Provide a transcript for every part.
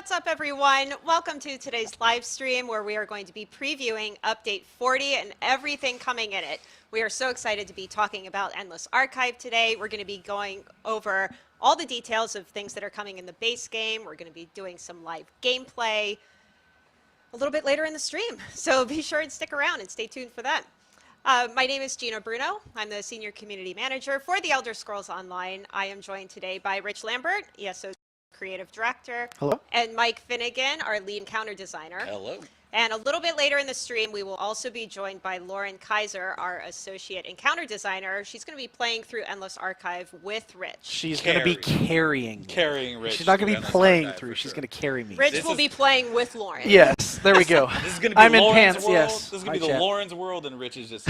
What's up, everyone? Welcome to today's live stream where we are going to be previewing Update 40 and everything coming in it. We are so excited to be talking about Endless Archive today. We're going to be going over all the details of things that are coming in the base game. We're going to be doing some live gameplay a little bit later in the stream, so be sure and stick around and stay tuned for that. My name is Gina Bruno. I'm the Senior Community Manager for The Elder Scrolls Online. I am joined today by Rich Lambert, ESO Creative Director. Hello. And Mike Finnegan, our lead encounter designer. Hello. And a little bit later in the stream, we will also be joined by Lauren Kaiser, our Associate Encounter Designer. She's going to be playing through Endless Archive with Rich. She's going to be carrying Rich. She's not going to be playing through. She's going to carry me. Rich will be playing with Lauren. Yes, there we go. This is going to be I'm in Lauren's pants, world. yes. This is going to be the Lauren's world, and Rich is just...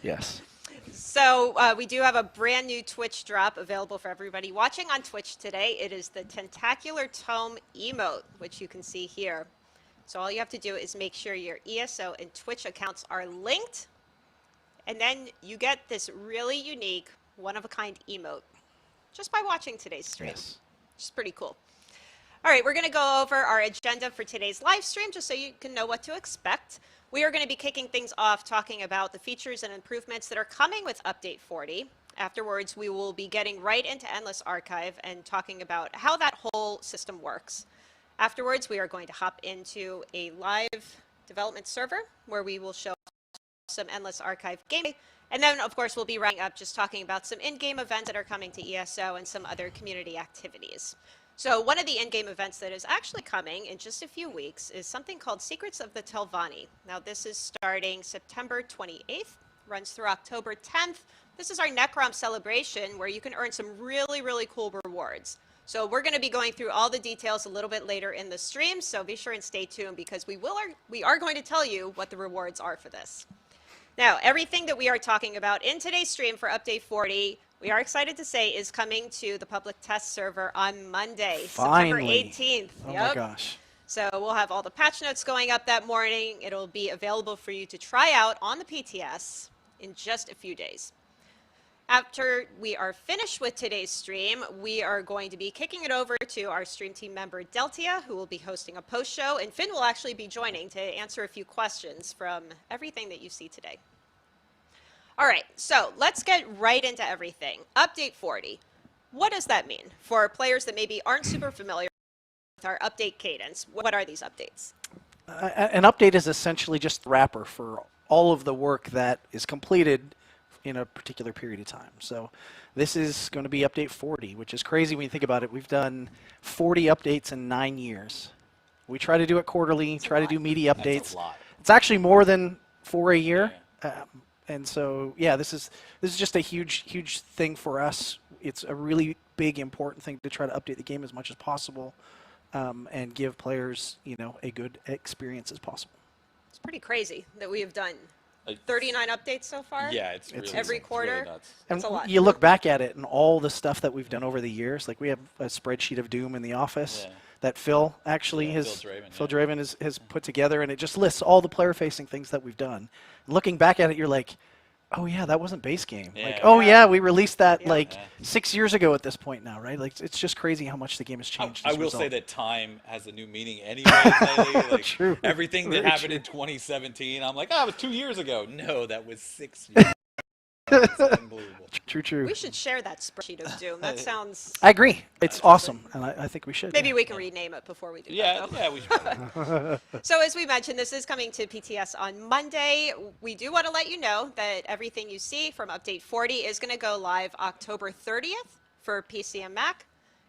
Yes. So we do have a brand new Twitch drop available for everybody watching on Twitch today. It is the Tentacular Tome emote, which you can see here. So all you have to do is make sure your ESO and Twitch accounts are linked, and then you get this really unique, one-of-a-kind emote just by watching today's stream. Yes. Which is pretty cool. All right, we're going to go over our agenda for today's live stream just so you can know what to expect. We are going to be kicking things off talking about the features and improvements that are coming with Update 40. Afterwards, we will be getting right into Endless Archive and talking about how that whole system works. Afterwards, we are going to hop into a live development server where we will show some Endless Archive gameplay. And then, of course, we'll be wrapping up just talking about some in-game events that are coming to ESO and some other community activities. So one of the in-game events that is actually coming in just a few weeks is something called Secrets of the Telvanni. Now, this is starting September 28th, runs through October 10th. This is our Necrom celebration where you can earn some really, really cool rewards. So we're going to be going through all the details a little bit later in the stream, so be sure and stay tuned because we are going to tell you what the rewards are for this. Now, everything that we are talking about in today's stream for Update 40, we are excited to say is coming to the public test server on Monday, Finally. September 18th. Oh my gosh. So we'll have all the patch notes going up that morning. It'll be available for you to try out on the PTS in just a few days. After we are finished with today's stream, we are going to be kicking it over to our stream team member, Deltia, who will be hosting a post show, and Finn will actually be joining to answer a few questions from everything that you see today. All right, so let's get right into everything. Update 40. What does that mean for players that maybe aren't super familiar with our update cadence? What are these updates? An update is essentially just a wrapper for all of the work that is completed in a particular period of time. So this is going to be Update 40, which is crazy when you think about it. We've done 40 updates in 9 years. We try to do it quarterly, try to do meaty updates. That's a lot. It's actually more than 4 a year. Yeah. And so, yeah, this is just a huge thing for us. It's a really big, important thing to try to update the game as much as possible and give players, a good experience as possible. It's pretty crazy that we have done 39 updates so far. Yeah, it's really every quarter. Really nuts. And a lot. you look back at it and all the stuff that we've done over the years. Like we have a spreadsheet of Doom in the office that Phil actually Phil Draven has put together, and it just lists all the player-facing things that we've done. And looking back at it, you're like, oh yeah, that wasn't base game. Yeah. Like, oh yeah, we released that 6 years ago at this point now, right? Like it's just crazy how much the game has changed. I will say that time has a new meaning anyway. Like, True. Everything that Very happened true. in 2017, I'm like, it was 2 years ago. No, that was 6 years. It's unbelievable. True. We should share that spreadsheet of Doom. That sounds... I agree. It's awesome, and I think we should. Maybe we can rename it before we do that, though. Yeah, we should. So as we mentioned, this is coming to PTS on Monday. We do want to let you know that everything you see from Update 40 is going to go live October 30th for PC and Mac,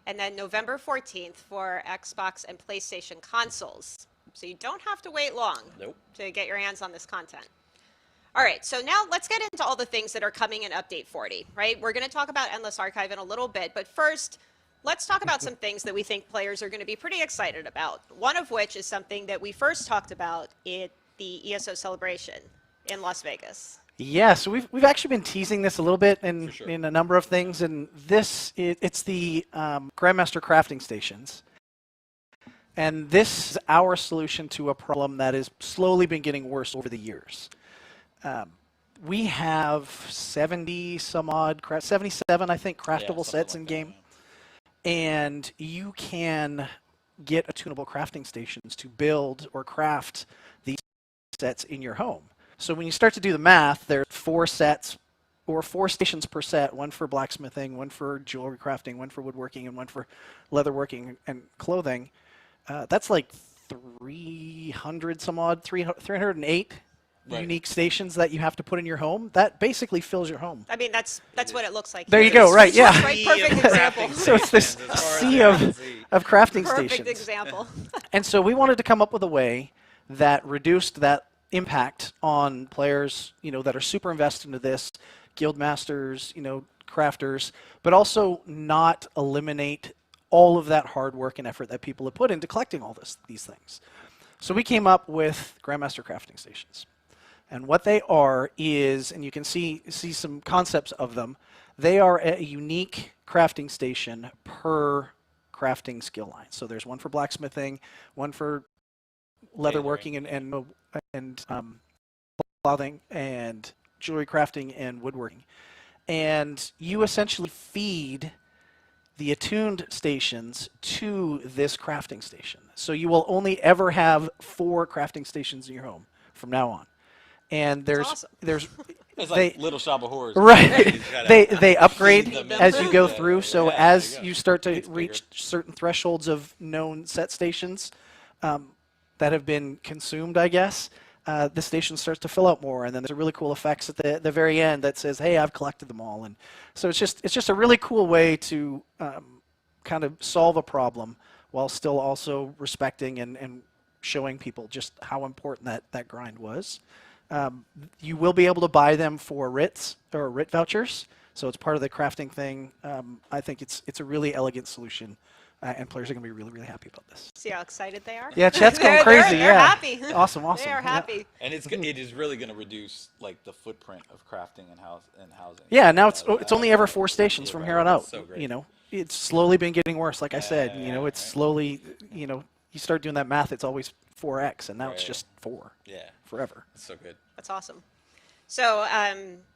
and then November 14th for Xbox and PlayStation consoles. So you don't have to wait long to get your hands on this content. All right, so now let's get into all the things that are coming in Update 40, right? We're going to talk about Endless Archive in a little bit, but first, let's talk about some things that we think players are going to be pretty excited about. One of which is something that we first talked about at the ESO celebration in Las Vegas. Yeah, so we've actually been teasing this a little bit in sure. in a number of things, and it's the Grandmaster crafting stations. And this is our solution to a problem that has slowly been getting worse over the years. We have 70 some odd, 77 I think, craftable sets in game. and you can get attunable crafting stations to build or craft these sets in your home. So when you start to do the math, there's 4 sets or 4 stations per set, one for blacksmithing, one for jewelry crafting, one for woodworking, and one for leatherworking and clothing. That's like 300 some odd, 308 Right. unique stations that you have to put in your home. That basically fills your home. I mean, that's what it looks like. There here. you go, right, yeah. Right, perfect example. So it's this sea of crafting Perfect stations. example. And so we wanted to come up with a way that reduced that impact on players, that are super invested into this, guild masters, crafters, but also not eliminate all of that hard work and effort that people have put into collecting all these things. So we came up with Grandmaster Crafting Stations. And what they are is, and you can see some concepts of them, they are a unique crafting station per crafting skill line. So there's one for blacksmithing, one for leatherworking and clothing and jewelry crafting and woodworking. And you essentially feed the attuned stations to this crafting station. So you will only ever have 4 crafting stations in your home from now on. And there's awesome. It's like Little Shop of Horrors. right. they upgrade them as you go Yeah, through. So yeah, as there you you go. start to It's reach bigger. certain thresholds of known set stations that have been consumed, I guess, the station starts to fill out more, and then there's a really cool effects at the very end that says, "Hey, I've collected them all." And so it's just a really cool way to kind of solve a problem while still also respecting and showing people just how important that grind was. You will be able to buy them for writs or writ vouchers, so it's part of the crafting thing. I think it's a really elegant solution, and players are going to be really, really happy about this. See how excited they are? Yeah, chat's going They're- crazy. They're yeah, happy. Awesome. They are Yeah. happy. And it is really going to reduce like the footprint of crafting and housing. Yeah, now it's only ever 4 stations Yeah, from right. here on out. That's so great. It's slowly been getting worse. Like I said, Yeah, it's right. slowly, you start doing that math. It's always 4x, and now it's Right. just 4 Yeah, forever. it's so good. That's awesome. So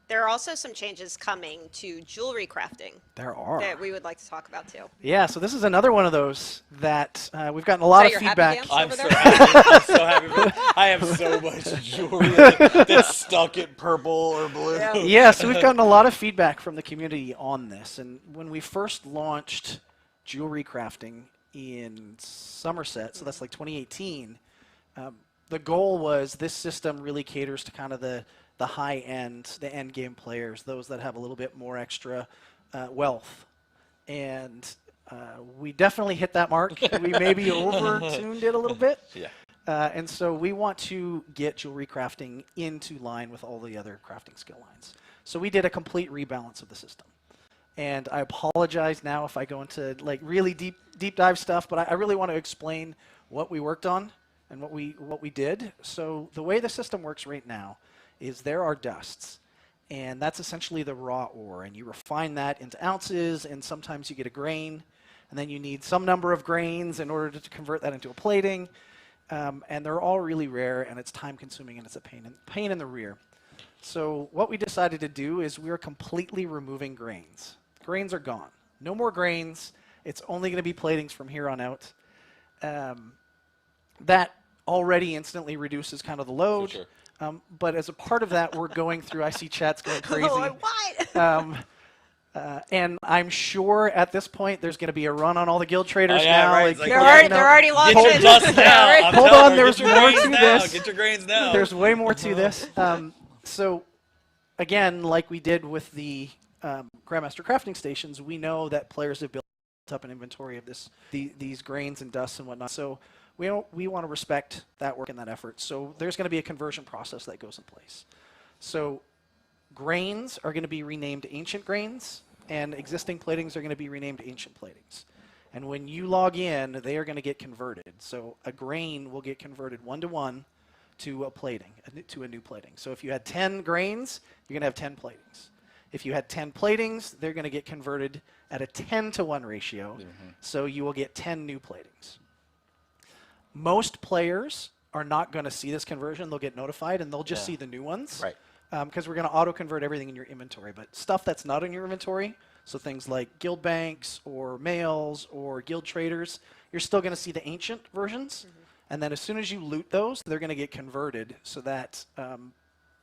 there are also some changes coming to jewelry crafting There are. that we would like to talk about too. Yeah, so this is another one of those that we've gotten a lot of your happy feedback. dance? I'm Over so there? happy. I'm so happy. I have so much jewelry that's stuck at purple or blue. Yeah. Yeah, so we've gotten a lot of feedback from the community on this. And when we first launched jewelry crafting in Somerset, so that's like 2018, the goal was this system really caters to kind of the high end, the end game players, those that have a little bit more extra wealth. And we definitely hit that mark. We maybe over-tuned it a little bit. Yeah. And so we want to get jewelry crafting into line with all the other crafting skill lines. So we did a complete rebalance of the system. And I apologize now if I go into like really deep dive stuff, but I really want to explain what we worked on and what we did. So the way the system works right now is there are dusts, and that's essentially the raw ore, and you refine that into ounces, and sometimes you get a grain, and then you need some number of grains in order to convert that into a plating, and they're all really rare, and it's time consuming, and it's a pain in the rear. So what we decided to do is we're completely removing grains. Grains are gone. No more grains. It's only going to be platings from here on out. That already instantly reduces kind of the load. For sure. But as a part of that, we're going through, I see chats going crazy. Oh, what? And I'm sure at this point there's going to be a run on all the guild traders Oh, yeah, now. right. Like, It's like, they're you already, know, they're already launching. Get your dust now. Already- I'm Hold telling on, her, there's get your more grains to now. this. Get your grains now. There's way more to this. So again, like we did with the Grandmaster crafting stations, we know that players have built up an inventory of these grains and dusts and whatnot. So we want to respect that work and that effort. So there's going to be a conversion process that goes in place. So grains are going to be renamed ancient grains, and existing platings are going to be renamed ancient platings. And when you log in, they are going to get converted. So a grain will get converted 1-to-1 to a plating, to a new plating. So if you had 10 grains, you're going to have 10 platings. If you had 10 platings, they're going to get converted at a 10-to-1 ratio. So you will get 10 new platings. Most players are not going to see this conversion. They'll get notified, and they'll just Yeah. see the new ones. Right. Because we're going to auto-convert everything in your inventory. But stuff that's not in your inventory So things like guild banks or males or guild traders, you're still going to see the ancient versions. And then as soon as you loot those, they're going to get converted so that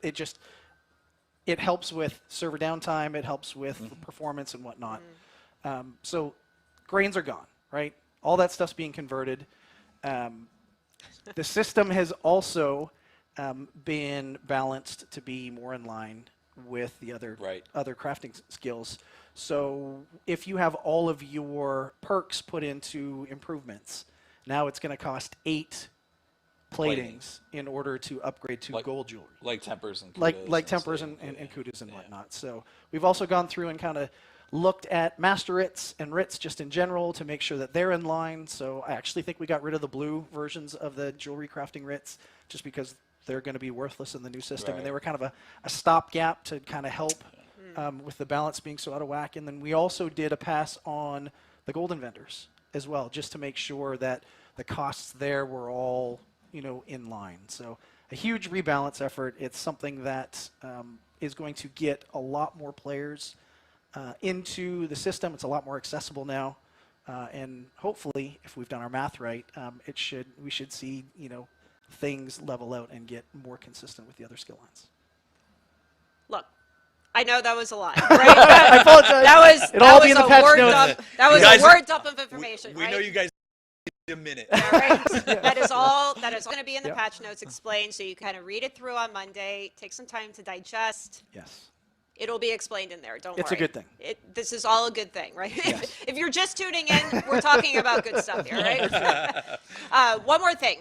it helps with server downtime, it helps with performance and whatnot. So grains are gone, right? All that stuff's being converted. The system has also been balanced to be more in line with the other crafting skills. So if you have all of your perks put into improvements, now it's going to cost 8 platings in order to upgrade to gold jewelry. Like tempers and Like kudos tempers and kudos and whatnot. So we've also gone through and kind of looked at master writs and writs just in general to make sure that they're in line. So I actually think we got rid of the blue versions of the jewelry crafting writs just because they're going to be worthless in the new system. And they were kind of a stopgap to kind of help with the balance being so out of whack. And then we also did a pass on the golden vendors as well, just to make sure that the costs there were all, in line. So a huge rebalance effort. It's something that is going to get a lot more players into the system. It's a lot more accessible now. And hopefully, if we've done our math right, we should see, things level out and get more consistent with the other skill lines. Look, I know that was a lot, right? I apologize. That was in the a patch word notes. dump. That was Guys, a word dump of information, we right? know you guys need a minute. All right. That is all going to be in the Yep. patch notes explained, so you kind of read it through on Monday, take some time to digest. Yes. It'll be explained in there. Don't worry. It's a good thing. This is all a good thing, right? Yes. If you're just tuning in, we're talking about good stuff here, right? One more thing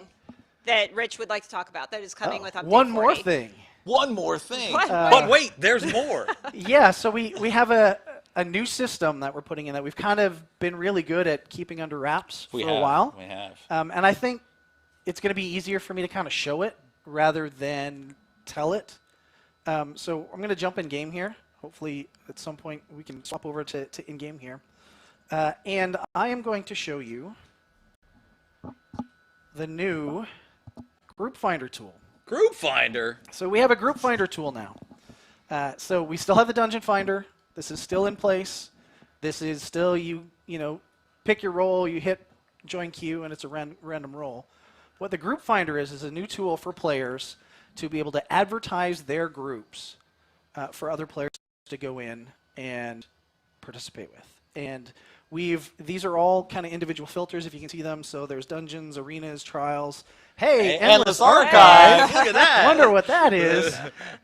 that Rich would like to talk about that is coming with update One more 40. thing. One more thing. What? But wait, there's more. Yeah, so we have a new system that we're putting in that we've kind of been really good at keeping under wraps for a while. We have. And I think it's going to be easier for me to kind of show it rather than tell it. So I'm going to jump in game here. Hopefully at some point we can swap over to in-game here. And I am going to show you the new Group Finder tool. Group Finder. So we have a Group Finder tool now. So we still have the Dungeon Finder. This is still in place. This is still, you pick your role, you hit join queue, and it's a random roll. What the Group Finder is a new tool for players to be able to advertise their groups for other players to go in and participate with. And these are all kind of individual filters, if you can see them. So there's dungeons, arenas, trials. Hey, Endless Archive. Look at that. Wonder what that is.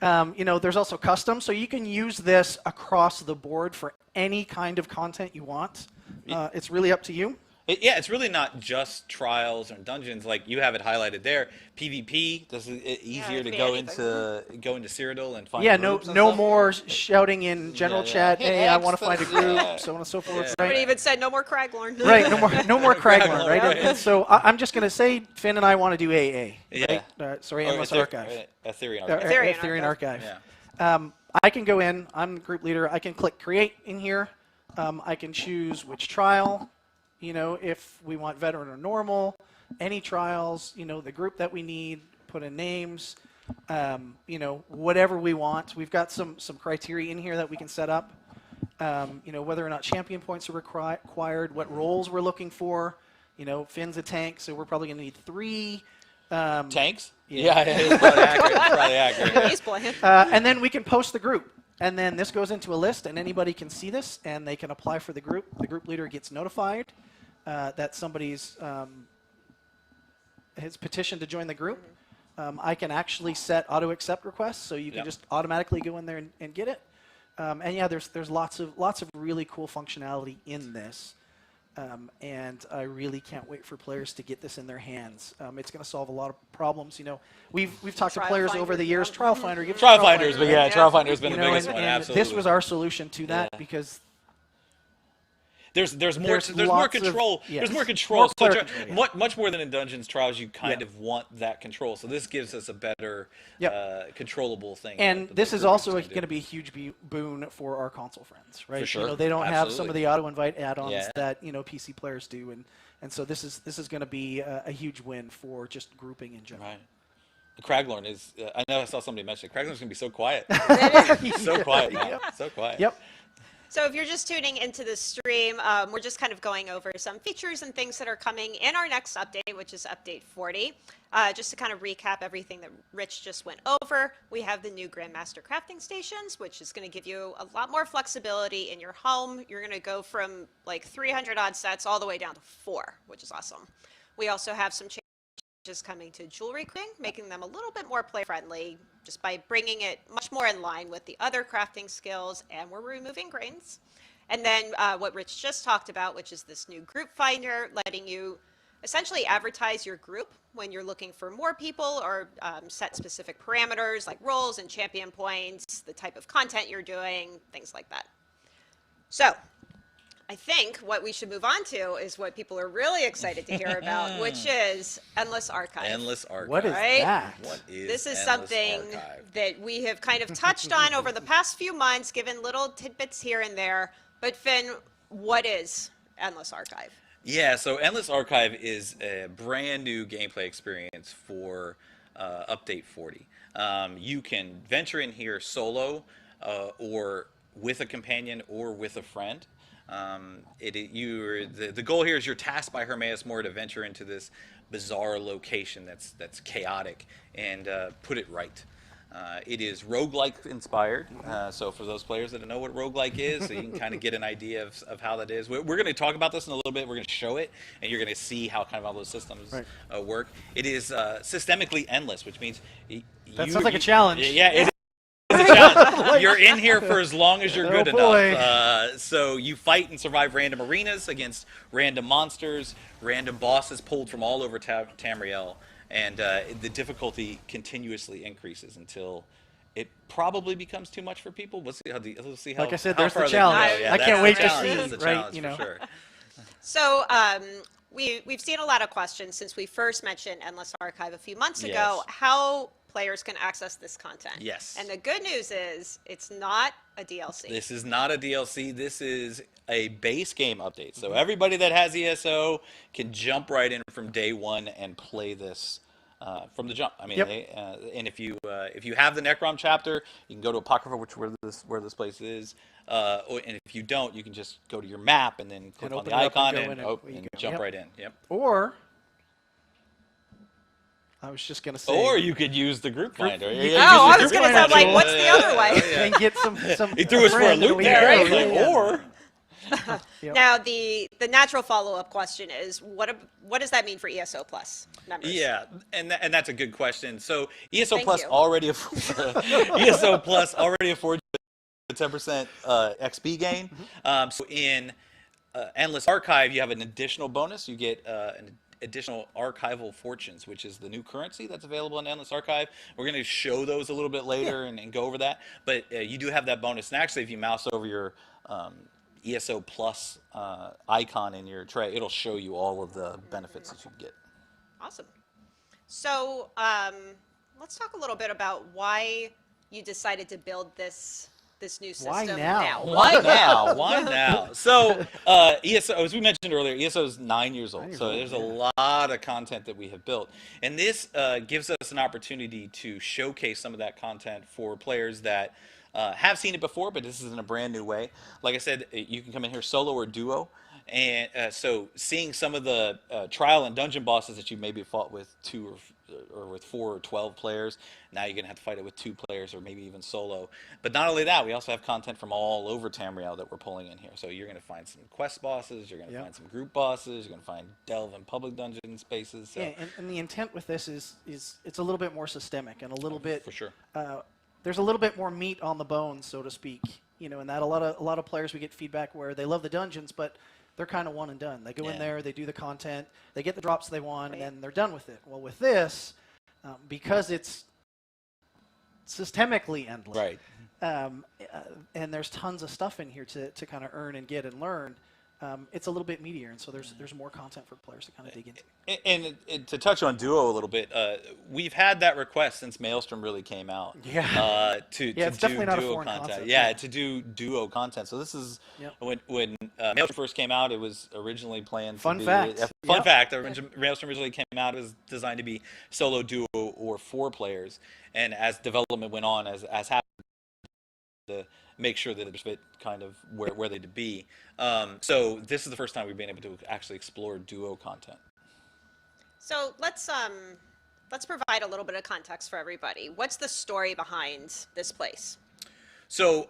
There's also custom, so you can use this across the board for any kind of content you want. It's really up to you. It's really not just trials and dungeons. Like you have it highlighted there. PvP. This is easier it to could be go anything. into Cyrodiil and find. Yeah, groups no and stuff. more shouting in general chat. Hit Hey, I X want to find a to- group, yeah. so on and so forth. Somebody Right? even said no more Craglorn. Right. No more Craglorn. Right. Right. And so I'm just going to say Finn and I want to do AA. Yeah. Right? Sorry, Or Endless Archive. Ethereum Or Archive. Ethereum Archive. Yeah. I can go in. I'm the group leader. I can click create in here. I can choose which trial. If we want veteran or normal, any trials. The group that we need. Put in names. Whatever we want. We've got some criteria in here that we can set up. Whether or not champion points are required, what roles we're looking for. Finn's a tank, so we're probably going to need 3. Tanks. Yeah. It's probably accurate. It's probably accurate. He's playing. And then we can post the group. And then this goes into a list, and anybody can see this, and they can apply for the group. The group leader gets notified that somebody's his petition to join the group. I can actually set auto-accept requests, so you can just automatically go in there and get it. And yeah, there's lots of really cool functionality in this. And I really can't wait for players to get this in their hands. It's going to solve a lot of problems. We've talked to Trial players Finder, over the years. yeah. Trial Finder, give us Trial Trial Finders, Finder, but right? yeah, Trial Finder's been You the know, biggest and, one. and Absolutely. this was our solution to that Yeah. because There's more There's more lots of- control. yes. There's more More control. player So control, yeah. much more than in Dungeons Trials, you kind Yeah. of want that control. So this gives us a better controllable controllable thing. And that this the is group also gonna going to be a huge boon for our console friends, right? For sure. They don't have some of Absolutely. the auto invite add-ons Yeah. that PC players do, and so this is going to be a huge win for just grouping in general. Right. Craglorn is. I know I saw somebody mention it. Craglorn's gonna be so quiet. So quiet now. So quiet. Yep. So if you're just tuning into the stream, we're just kind of going over some features and things that are coming in our next update, which is update 40. Just to kind of recap everything that Rich just went over, we have the new Grandmaster crafting stations, which is going to give you a lot more flexibility in your home. You're going to go from like 300 odd sets all the way down to 4, which is awesome. We also have some changes coming to jewelry crafting, making them a little bit more play friendly just by bringing it much more in line with the other crafting skills, and we're removing grains. And then what Rich just talked about, which is this new group finder, letting you essentially advertise your group when you're looking for more people, or set specific parameters like roles and champion points, the type of content you're doing, things like that. So I think what we should move on to is what people are really excited to hear about, which is Endless Archive. Endless Archive. What is Right? that? What is This is Endless something Archive? that we have kind of touched on over the past few months, given little tidbits here and there. But Finn, what is Endless Archive? Yeah, so Endless Archive is a brand new gameplay experience for Update 40. You can venture in here solo, or with a companion, or with a friend. The goal here is you're tasked by Hermaeus Mora to venture into this bizarre location that's chaotic and put it right. It is roguelike inspired, so for those players that don't know what roguelike is, so you can kind of get an idea of how that is. We're going to talk about this in a little bit. We're going to show it, and you're going to see how kind of all those systems work. It is systemically endless, which means That sounds like a challenge. Yeah, it is a challenge. You're in here for as long as you're good boy. enough. So you fight and survive random arenas against random monsters, random bosses pulled from all over Tamriel. And the difficulty continuously increases until it probably becomes too much for people. We'll see how. Like I said, how there's far the they can go. challenge. Yeah, I that's can't the wait to challenge. see, That's the right, challenge you for know. sure. So we've seen a lot of questions since we first mentioned Endless Archive a few months ago, Yes. how players can access this content. Yes. And the good news is it's not a DLC. This is not a DLC. This is a base game update. So everybody that has ESO can jump right in from day one and play this from the jump. I mean, Yep. and if you have the Necrom chapter, you can go to Apocrypha, where this place is. And if you don't, you can just go to your map and then click on open the it up and icon go and, in and and you go. jump Yep. right in. Yep. Or, I was just going to say. Or you could use the group finder. you Yeah, could Oh, use I the was group going to finder say, like, tool. what's the other way? And get some. He threw us for a friend loop that we there. know. I was like, Yeah. or. Yep. Now, the natural follow-up question is, what does that mean for ESO Plus members? Yeah, and that's a good question. So ESO Thank Plus you. already ESO Plus already affords a 10% XP gain. So in Endless Archive, you have an additional bonus. You get an additional archival fortunes, which is the new currency that's available in Endless Archive. We're going to show those a little bit later and go over that. But you do have that bonus. And actually, if you mouse over your ESO Plus icon in your tray, it'll show you all of the benefits that you can get. Awesome. So let's talk a little bit about why you decided to build this new system Why now? Why now? Why now? So ESO, as we mentioned earlier, ESO is 9 years old. So there's a lot of content that we have built. And this gives us an opportunity to showcase some of that content for players that have seen it before, but this is in a brand new way. Like I said, you can come in here solo or duo. And so seeing some of the trial and dungeon bosses that you maybe fought with 2 or with 4 or 12 players, now you're going to have to fight it with 2 players or maybe even solo. But not only that, we also have content from all over Tamriel that we're pulling in here. So you're going to find some quest bosses, you're going to find some group bosses, you're going to find delve and public dungeon spaces. So. Yeah, and the intent with this is it's a little bit more systemic and a little bit. For sure. There's a little bit more meat on the bone, so to speak. You know, and that a lot of players, we get feedback where they love the dungeons, but they're kind of one and done. They go in there, they do the content, they get the drops they want, and then they're done with it. Well, with this, because it's systemically endless, Right. And there's tons of stuff in here to kind of earn and get and learn. It's a little bit meatier, and so there's more content for players to kind of dig into. And to touch on Duo a little bit, we've had that request since Maelstrom really came out. Yeah. To it's do definitely not a Duo foreign content. concept. Yeah, to do Duo content. So this is when Maelstrom first came out. It was originally planned. Fun to be, fact. Fun fact. Maelstrom originally came out. It was designed to be solo, duo, or 4 players. And as development went on, as happened, make sure that it fit kind of where they to be. So this is the first time we've been able to actually explore duo content. So let's provide a little bit of context for everybody. What's the story behind this place? So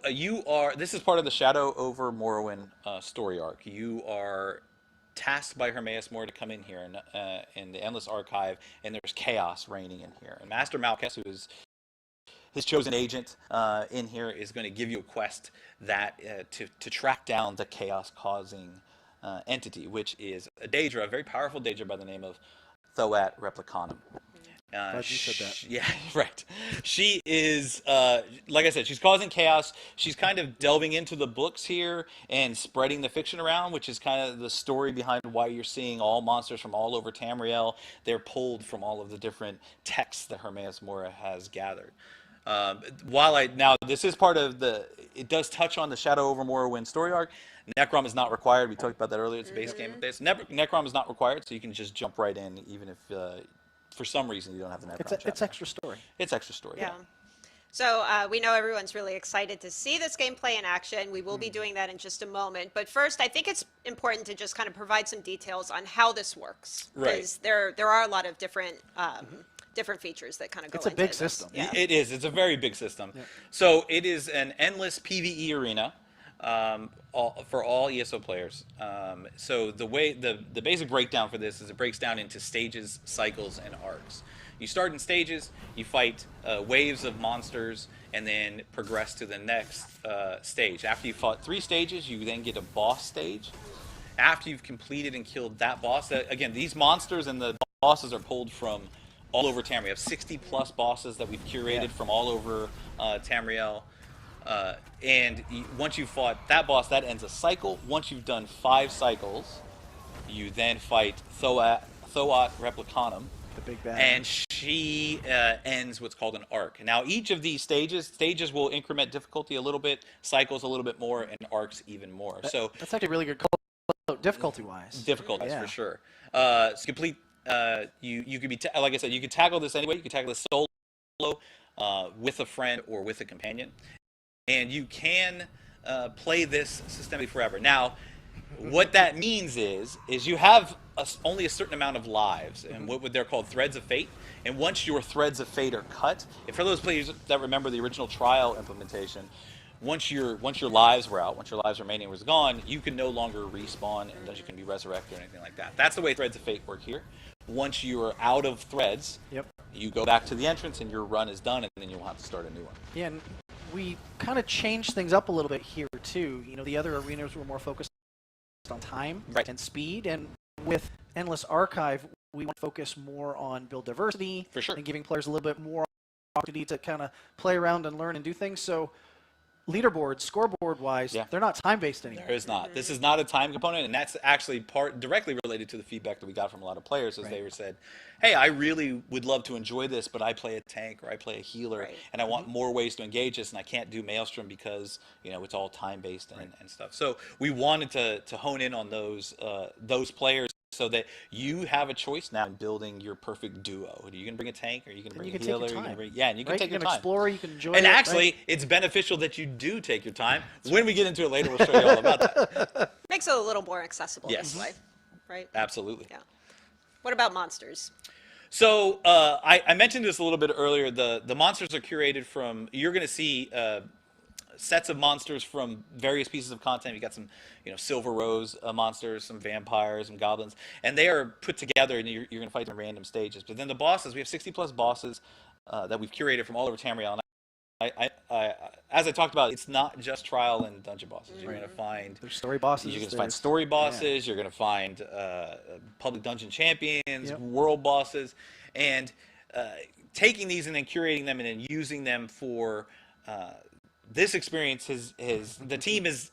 this is part of the Shadow over Morrowind story arc. You are tasked by Hermaeus Mora to come in here in the Endless Archive, and there's chaos reigning in here. And Master Malchus, who is his chosen agent in here, is going to give you a quest that to track down the chaos-causing entity, which is a Daedra, a very powerful Daedra by the name of Thoat Replicanum. Glad you said that. Yeah, right. She is, like I said, she's causing chaos. She's kind of delving into the books here and spreading the fiction around, which is kind of the story behind why you're seeing all monsters from all over Tamriel. They're pulled from all of the different texts that Hermaeus Mora has gathered. Now this is part of it does touch on the Shadow over Morrowind story arc. Necrom is not required. We talked about that earlier. It's a base game update. Necrom is not required, so you can just jump right in, even if for some reason you don't have the Necrom. It's extra story. It's extra story. Yeah. So we know everyone's really excited to see this gameplay in action. We will be doing that in just a moment. But first, I think it's important to just kind of provide some details on how this works. Right. Because there are a lot of different different features that kind of go It's a into big this. system. Yeah. It is. It's a very big system. Yeah. So it is an endless PvE arena for all ESO players. So the basic breakdown for this is it breaks down into stages, cycles, and arcs. You start in stages, you fight waves of monsters, and then progress to the next stage. After you've fought 3 stages, you then get a boss stage. After you've completed and killed that boss, again, these monsters and the bosses are pulled from all over Tamriel. We have 60 plus bosses that we've curated from all over Tamriel. Once you've fought that boss, that ends a cycle. Once you've done 5 cycles, you then fight Thoat Replicanum. The big bad. And she ends what's called an arc. Now, each of these stages will increment difficulty a little bit, cycles a little bit more, and arcs even more. So That's actually really good difficulty-wise. difficulties Yeah. for sure. So complete. You could be like I said, you could tackle this anyway. You could tackle this solo, with a friend or with a companion, and you can play this systemically forever. Now, what that means is you have only a certain amount of lives, and what they're called threads of fate. And once your threads of fate are cut, and for those players that remember the original trial implementation, once your lives were out, once your lives remaining was gone, you can no longer respawn, and you can be resurrected or anything like that. That's the way threads of fate work here. Once you are out of threads, you go back to the entrance, and your run is done, and then you'll have to start a new one. Yeah, and we kind of changed things up a little bit here too. You know, the other arenas were more focused on time and speed, and with Endless Archive, we want to focus more on build diversity For sure. and giving players a little bit more opportunity to kind of play around and learn and do things. So leaderboard, scoreboard-wise, they're not time-based anymore. There is not. This is not a time component, and that's actually directly related to the feedback that we got from a lot of players as they were said, hey, I really would love to enjoy this, but I play a tank or I play a healer, and I want more ways to engage this, and I can't do Maelstrom because, you know, it's all time-based and stuff. So we wanted to hone in on those players so that you have a choice now in building your perfect duo. You can bring a tank, or you can bring a healer. You can take your time. And you can take your time. You can explore, you can enjoy And it, actually, it's beneficial that you do take your time. When we get into it later, we'll show you all about that. Makes it a little more accessible Yes. this way, right? Absolutely. Yeah. What about monsters? So I mentioned this a little bit earlier. The monsters are curated from. You're going to see sets of monsters from various pieces of content. You got some, Silver Rose monsters, some vampires, some goblins, and they are put together, and you're going to fight in random stages. But then the bosses, we have 60 plus bosses that we've curated from all over Tamriel. And as I talked about, it's not just trial and dungeon bosses. You're going to find There's story bosses. You're going to find story bosses. You're going to find public dungeon champions, world bosses, and taking these and then curating them and then using them for this experience. The team is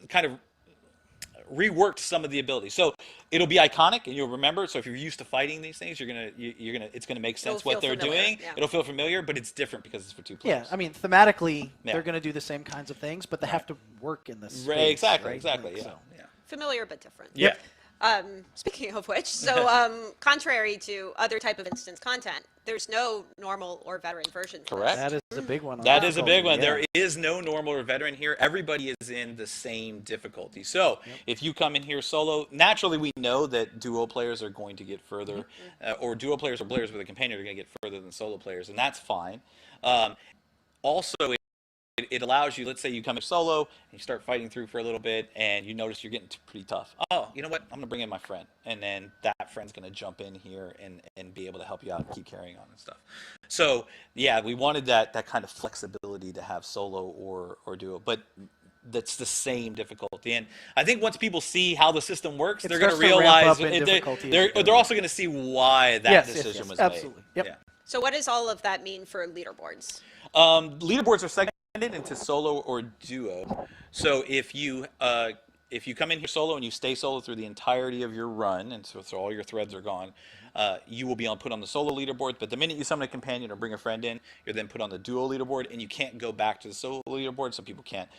kind of reworked some of the abilities, so it'll be iconic and you'll remember. So if you're used to fighting these things, it's gonna make sense what they're doing. Yeah. It'll feel familiar, but it's different because it's for 2 players. Yeah, I mean, thematically, they're going to do the same kinds of things, but they have to work in this space, Exactly. right? Exactly. Like, Yeah. so. Yeah. Familiar but different. Yeah. Speaking of which, so contrary to other type of instance content, there's no normal or veteran version. For Correct. this. That is a big one. on That is a big difficulty, one. yeah. There is no normal or veteran here. Everybody is in the same difficulty. So if you come in here solo, naturally we know that duo players are going to get further, or duo players or players with a companion are going to get further than solo players, and that's fine. Also, it allows you, let's say you come in solo, and you start fighting through for a little bit, and you notice you're getting pretty tough. Oh, you know what? I'm going to bring in my friend. And then that friend's going to jump in here and be able to help you out and keep carrying on and stuff. So, yeah, we wanted that kind of flexibility to have solo or duo. But that's the same difficulty. And I think once people see how the system works, they're going to starts to ramp realize up in difficulty as you go. they're also going to see why that Yes, decision was absolutely. made. Yep. Yeah. So what does all of that mean for leaderboards? Leaderboards are segmented into solo or duo. So if you come in here solo and you stay solo through the entirety of your run, and so all your threads are gone, you will be put on the solo leaderboard. But the minute you summon a companion or bring a friend in, you're then put on the duo leaderboard, and you can't go back to the solo leaderboard, so people can't.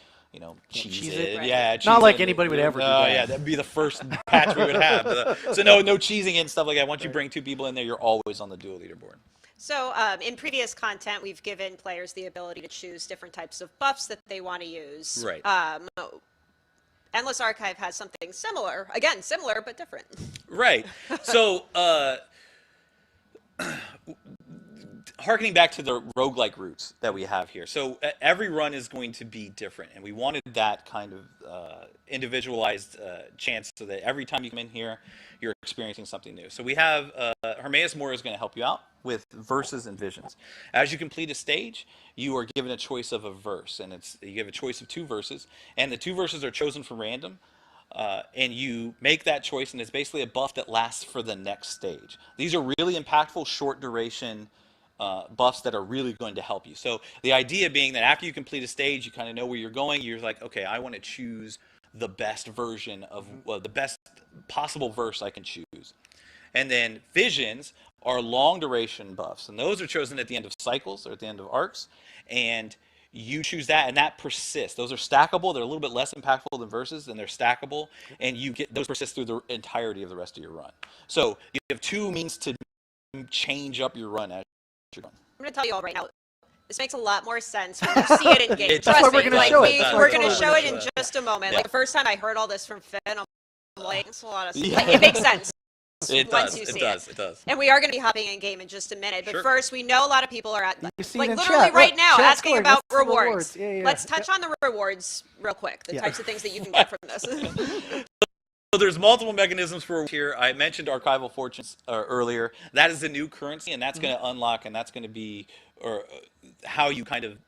Cheese it. Right. Yeah, Not cheese like it. anybody would ever do No, that. yeah, that'd be the first patch we would have. So no cheesing it and stuff like that. Once you bring two people in there, you're always on the duo leaderboard. So in previous content, we've given players the ability to choose different types of buffs that they want to use. Right. Endless Archive has something similar. Again, similar, but different. Right. So, harkening back to the roguelike roots that we have here. So every run is going to be different, and we wanted that kind of individualized chance so that every time you come in here, you're experiencing something new. So we have Hermaeus Mora is going to help you out with verses and visions. As you complete a stage, you are given a choice of a verse, and you have a choice of two verses, and the two verses are chosen from random. And you make that choice, and it's basically a buff that lasts for the next stage. These are really impactful, short duration buffs that are really going to help you. So the idea being that after you complete a stage, you kind of know where you're going. You're like, okay, I want to choose the best version of the best possible verse I can choose. And then visions are long duration buffs, and those are chosen at the end of cycles or at the end of arcs, and you choose that, and that persists. Those are stackable. They're a little bit less impactful than verses, and they're stackable, and you get those persist through the entirety of the rest of your run. So you have two means to change up your run as you're going. I'm going to tell you all right now. This makes a lot more sense when you see it in game. It does. Trust That's why me, we're gonna show it. we're going to That's why show we're it gonna in show just a moment. Yeah. Like the first time I heard all this from Finn, I'm like, it's a lot of stuff. Like, it makes sense. It once does. you It see does. It does. And we are going to be hopping in game in just a minute. But Sure. first, we know a lot of people are at, You see like it in literally chat. right Look, now, chat's asking going, about what's the rewards. Yeah, yeah. Let's touch on the rewards real quick, the Yeah. types of things that you can get from this. So there's multiple mechanisms for here. I mentioned archival fortunes earlier. That is the new currency, and that's going to unlock, and that's going to be how you kind of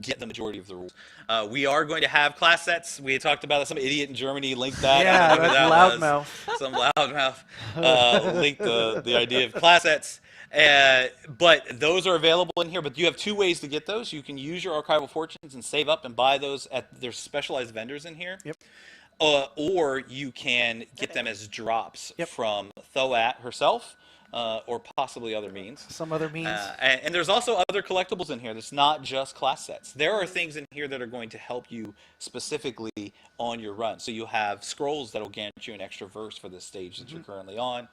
get the majority of the rules. We are going to have class sets. We talked about it. Some idiot in Germany linked that. Yeah, I don't know who that's that was. loudmouth. Some loudmouth linked the idea of class sets. But those are available in here. But you have two ways to get those. You can use your archival fortunes and save up and buy those at there's specialized vendors in here. Yep. Or you can get them as drops Yep. from Thoat herself, or possibly other means. Some other means. And there's also other collectibles in here. That's not just class sets. There are things in here that are going to help you specifically on your run. So you have scrolls that will grant you an extra verse for the stage that you're currently on.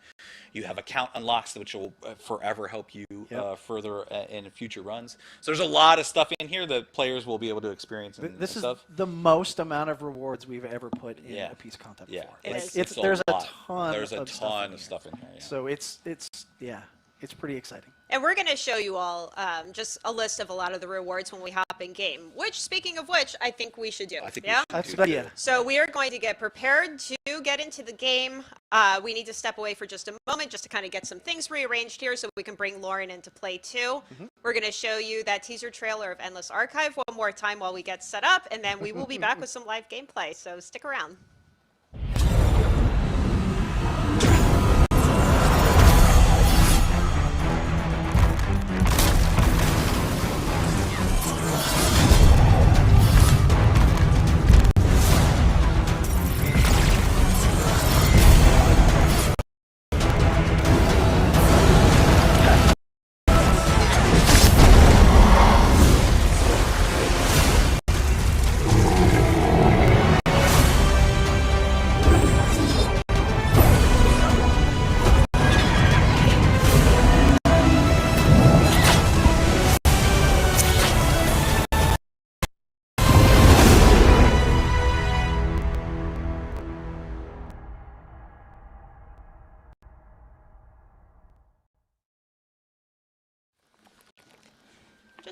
You have account unlocks which will forever help you Yep. further in future runs. So there's a lot of stuff in here that players will be able to experience and This is stuff. the most amount of rewards we've ever put in Yeah. a piece of content Yeah, before. It Like, is. there's a lot. ton There's a of stuff ton in of here. stuff in here. Yeah. So it's pretty exciting. And we're going to show you all just a list of a lot of the rewards when we hop in game, which, speaking of which, I think we should do. I think yeah? That's do a good idea. So we are going to get prepared to get into the game. We need to step away for just a moment just to kind of get some things rearranged here so we can bring Lauren into play too. We're going to show you that teaser trailer of Endless Archive one more time while we get set up, and then we will be back with some live gameplay. So stick around.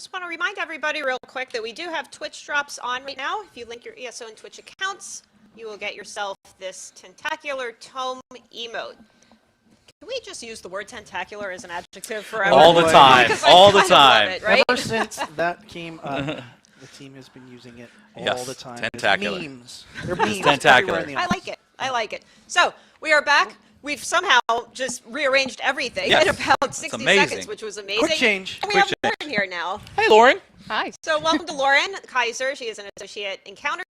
Just want to remind everybody real quick that we do have Twitch drops on right now. If you link your ESO and Twitch accounts, you will get yourself this tentacular tome emote. Can we just use the word tentacular as an adjective forever? All the time. Because I All the kind of love time. it, right? Ever since that came up, the team has been using it all Yes, the time. tentacular. There's memes. They're memes tentacular. everywhere in the I office. like it. I like it. So we are back. We've somehow just rearranged everything Yes. in about 60 amazing. seconds, which was amazing. Quick change. And we Quick have Lauren here now. Hey, Lauren. Hi. So welcome to Lauren Kaiser. She is an associate encounter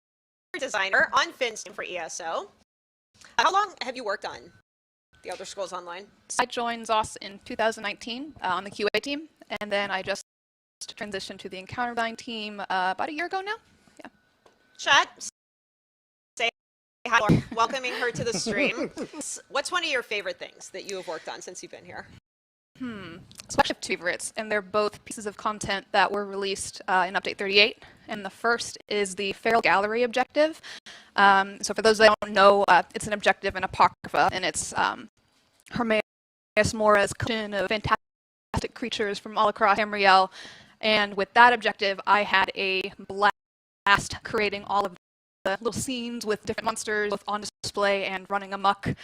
designer on Finn's team for ESO. How long have you worked on the Elder Scrolls Online? I joined ZOS in 2019 on the QA team, and then I just transitioned to the Encounter Design team about a year ago now. Yeah. Chat, say hi, Lauren. Welcoming her to the stream. What's one of your favorite things that you have worked on since you've been here? So I have two favorites, and they're both pieces of content that were released in Update 38. And the first is the Feral Gallery objective. So for those that don't know, it's an objective in Apocrypha, and it's Hermaeus Mora's collection of fantastic creatures from all across Tamriel. And with that objective, I had a blast creating all of the little scenes with different monsters both on display and running amok,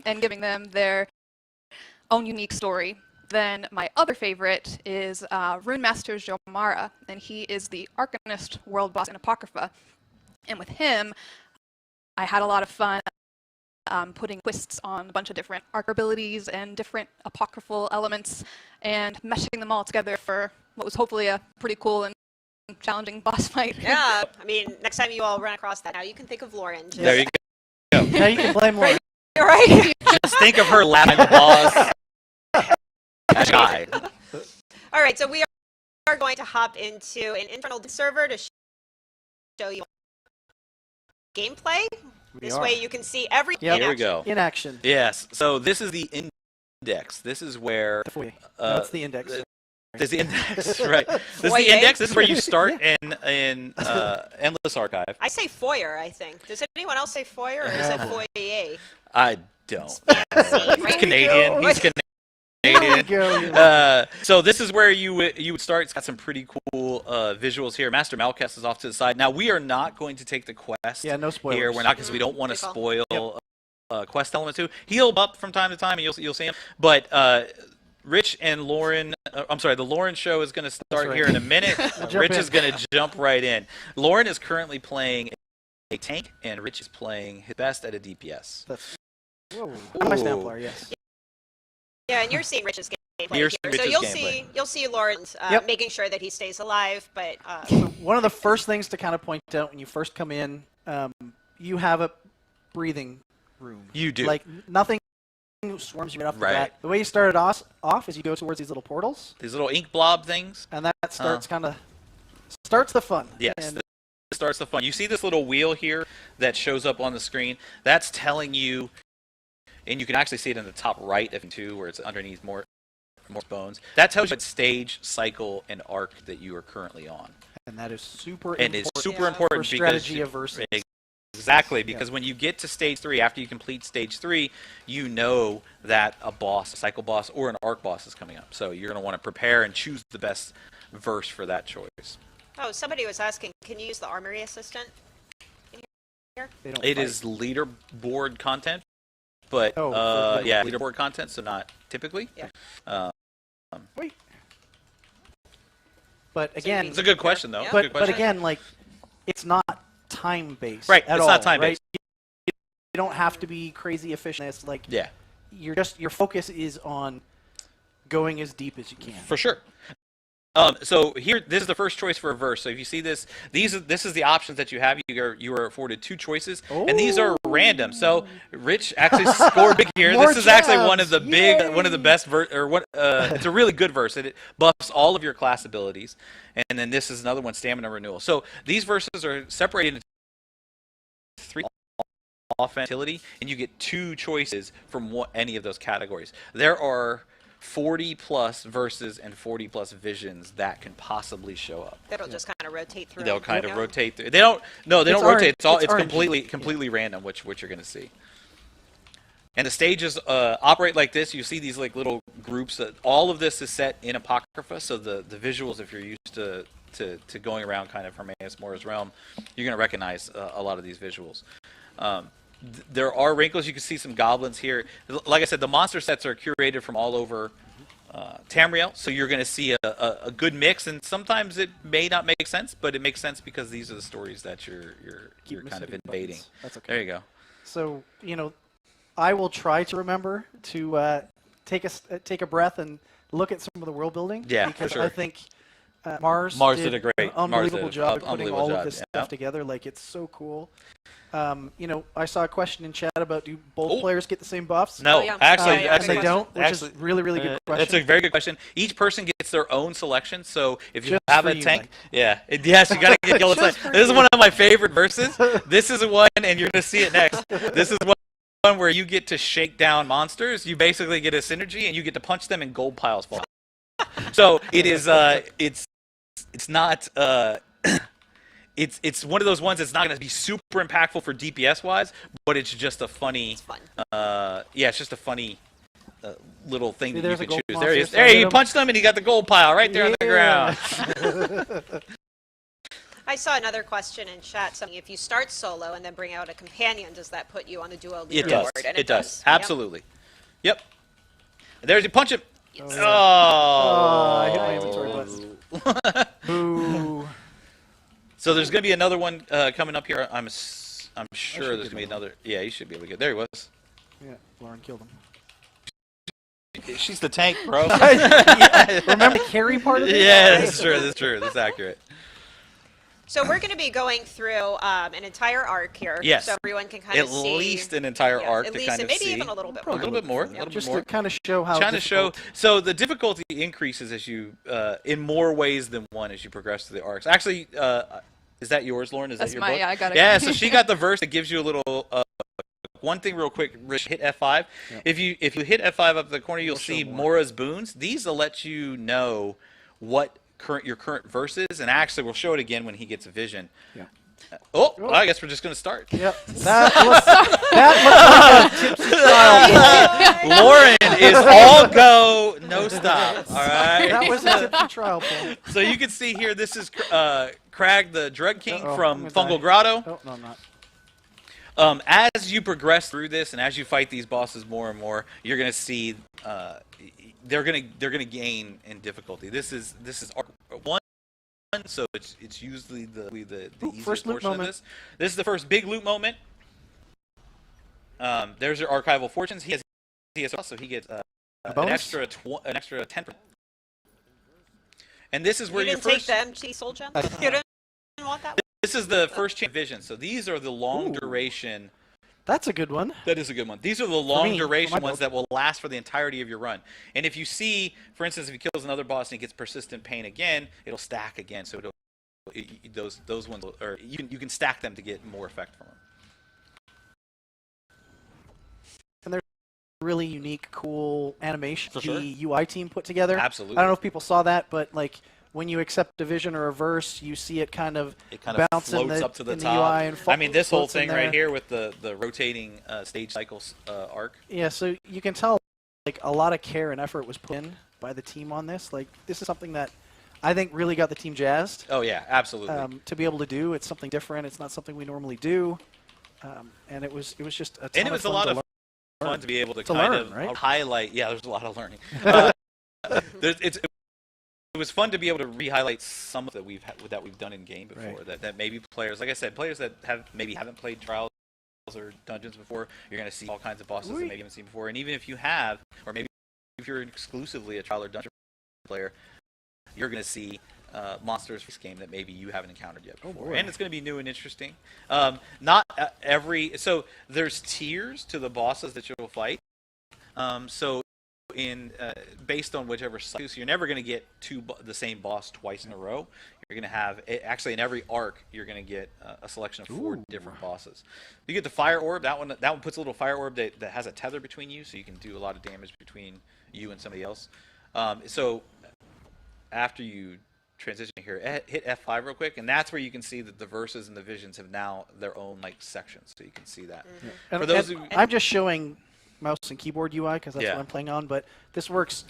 and giving them their own unique story. Then my other favorite is Rune Master Jomara, and he is the Arcanist world boss in Apocrypha. And with him, I had a lot of fun putting twists on a bunch of different arc abilities and different apocryphal elements, and meshing them all together for what was hopefully a pretty cool and challenging boss fight. Yeah, I mean, next time you all run across that, now you can think of Lauren. Just, There you go. Now you can blame Lauren. You're right. Just think of her laughing at the boss. Shy. All right, so we are going to hop into an internal server to show you gameplay. We This are. way you can see every Yep. Here we go. In action. Yes. So this is the index. This is where The foyer. Uh, That's the index. there's the index, right? This is the Foyer? index. This is where you start in Endless Archive. I say foyer, I think. Does anyone else say foyer or is it foyer? I don't. Right? He's Canadian. He's There we Canadian. go. So this is where you would start. It's got some pretty cool visuals here. Master Malkest is off to the side. Now we are not going to take the quest Yeah, no spoilers. here. We're not because we don't want to Good call. spoil quest element too. He'll up from time to time, and you'll see him. But Rich and Lauren, I'm sorry, the Lauren show is going to start right. here in a minute. Jump Rich in. is going to jump right in. Lauren is currently playing a tank, and Rich is playing his best at a DPS. That's, whoa. I'm a Ooh. Snampler, yes. Yeah, and you're seeing Rich's gameplay You're here. seeing So Rich's you'll see Lauren's Yep. making sure that he stays alive, but One of the first things to kind of point out when you first come in, you have a breathing room. You do. Like, nothing swarms you right off the Right. bat. The way you started off is you go towards these little portals, These little ink blob things. and that starts starts the fun. Yes, And this starts the fun. You see this little wheel here that shows up on the screen? That's telling you, and you can actually see it in the top right of two, where it's underneath more bones. That tells you what stage, cycle, and arc that you are currently on. and that is super And important it's super Yeah. important for because strategy of versus. Exactly, because when you get to stage 3, after you complete stage 3, you know that a boss, a cycle boss, or an arc boss is coming up. So you're going to want to prepare and choose the best verse for that choice. oh, somebody was asking, can you use the armory assistant? They don't It fight. is leaderboard content, but Oh, for yeah, leaderboard. leaderboard content, so not typically. Yeah. Wait. But So you again, mean- It's a good question, though. Yeah. Good but question. again, like, it's not time based. Right, At it's all, not time-based. Right? You don't have to be crazy efficient. It's like Yeah, your focus is on going as deep as you can. for sure. So here, this is the first choice for a verse. So if you see this, this is the options that you have. You are afforded 2 choices, and these are random. So Rich actually scored big here. More This is actually one jabs. of the best it's a really good verse. It buffs all of your class abilities, and then this is another one, stamina renewal. So these verses are separated into 3 offense, utility, and you get 2 choices from any of those categories. There are 40 plus verses and 40 plus visions that can possibly show up. That'll just kind of rotate through. They'll kind you of know? rotate through. They don't It's rotate. It's RNG. completely random which you're going to see. And the stages operate like this. You see these like little groups. All of this is set in Apocrypha, so the visuals, if you're used to going around kind of Hermaeus Mora's realm, you're going to recognize a lot of these visuals. There are wrinkles. You can see some goblins here. Like I said, the monster sets are curated from all over Tamriel, so you're going to see a good mix, and sometimes it may not make sense, but it makes sense because these are the stories that you're kind of invading. That's okay. There you go. So, I will try to remember to take a breath and look at some of the world building. Yeah, for because sure. I think Mars did a great, an unbelievable Mars did job an at putting unbelievable all job, of this yeah. stuff together. Like, it's so cool. I saw a question in chat about, do both Oh. players get the same buffs? No, Oh, yeah. actually, Yeah, They don't, which is really, really good question. That's a very good question. Each person gets their own selection. So if you Just have for a you, tank, Mike. yes, you gotta get yellow Just side. for This is you. one of my favorite verses. This is one, and you're gonna see it next. This is one where you get to shake down monsters. You basically get a synergy, and you get to punch them, and gold piles fall. So it is. It's not. It's one of those ones that's not going to be super impactful for DPS wise, but it's just a funny. It's fun. It's just a funny little thing See, that you there's a can gold choose. There he is. monster, There, so you hit him. punched him, and he got the gold pile right there on the Yeah. ground. I saw another question in chat. Something: if you start solo and then bring out a companion, does that put you on the duo leaderboard? It does. And It does. Yep. Absolutely. Yep. There's you punch him. Yes. Oh. I hit my inventory button. Boo. So there's going to be another one coming up here. I'm sure should there's get going to be another. Yeah, you should be able to get. There he was. Yeah, Lauren killed him. She's the tank, bro. Remember the carry part of it? Yeah, that's true. That's true. That's accurate. So we're going to be going through an entire arc here, Yes. so everyone can kind At of see. least an entire yeah, arc at to least, kind and of maybe see. even a little bit A more. little bit more. A little Just bit more. to kind of show how Trying to show. difficult- So the difficulty increases as you, in more ways than one, as you progress through the arcs. Actually, is that yours, Lauren? Is That's that your my- book? yeah, I got it. Yeah. So she got the verse that gives you a little. One thing real quick, Rich, hit F5. Yeah. If you hit F5 up the corner, you'll show see more. Mora's boons. These will let you know what your current verse is, and actually we'll show it again when he gets a vision. Yeah. Oh, well, I guess we're just going to start. Yep. That looks like a tipsy trial. Lauren is all go, no stop. All right. That was a tipsy trial poll. So you can see here, this is Crag the Drug King Uh-oh, from I'm gonna Fungal die. Grotto. Oh, no, I'm not. As you progress through this and as you fight these bosses more and more, you're going to see they're going to gain in difficulty. This is arc 1, so it's usually the Ooh, easiest first loot portion of moment. this. This is the first big loot moment. There's your archival fortunes. He has so he gets an bonus? extra 10%. And this is where You your didn't take first. the MG Soul Gem? You didn't want that one? This is the first chain vision. So these are the long Ooh. duration. That's a good one. That is a good one. These are the long me, for duration my ones build. that will last for the entirety of your run. And if you see, for instance, if he kills another boss and he gets persistent pain again, it'll stack again. So those ones, or you can stack them to get more effect from them. And there's really unique, cool animation For sure. the UI team put together. Absolutely. I don't know if people saw that, but like when you accept a vision or a verse, you see it kind of It kind of bounce in floats the, up to the in top. the UI and I mean, this whole floats in thing there. right here with the rotating stage cycles arc. Yeah, so you can tell like a lot of care and effort was put in by the team on this. Like this is something that I think really got the team jazzed Oh yeah, absolutely. to be able to do. It's something different. It's not something we normally do, and it was just a ton And it was a fun lot to of learn. fun to be able to To kind learn, of right? highlight. Yeah, there's a lot of learning. It was fun to be able to re-highlight some that we've done in game before. Right. That maybe players, like I said, players that haven't played Trials or Dungeons before, you're going to see all kinds of bosses that maybe you haven't seen before. And even if you have, or maybe if you're exclusively a Trial or Dungeon player, you're going to see monsters for this game that maybe you haven't encountered yet before. boy. And it's going to be new and interesting. Not so there's tiers to the bosses that you'll fight. So based on whichever cycle, so you're never going to get the same boss twice in a row. You're going to have actually in every arc you're going to get a selection of 4 different bosses. You get the fire orb. That one puts a little fire orb that has a tether between you, so you can do a lot of damage between you and somebody else. So after you transition here, hit F5 real quick, and that's where you can see that the verses and the visions have now their own like sections, so you can see that. And, For those and who- I'm just showing mouse and keyboard UI because that's Yeah. what I'm playing on. But this works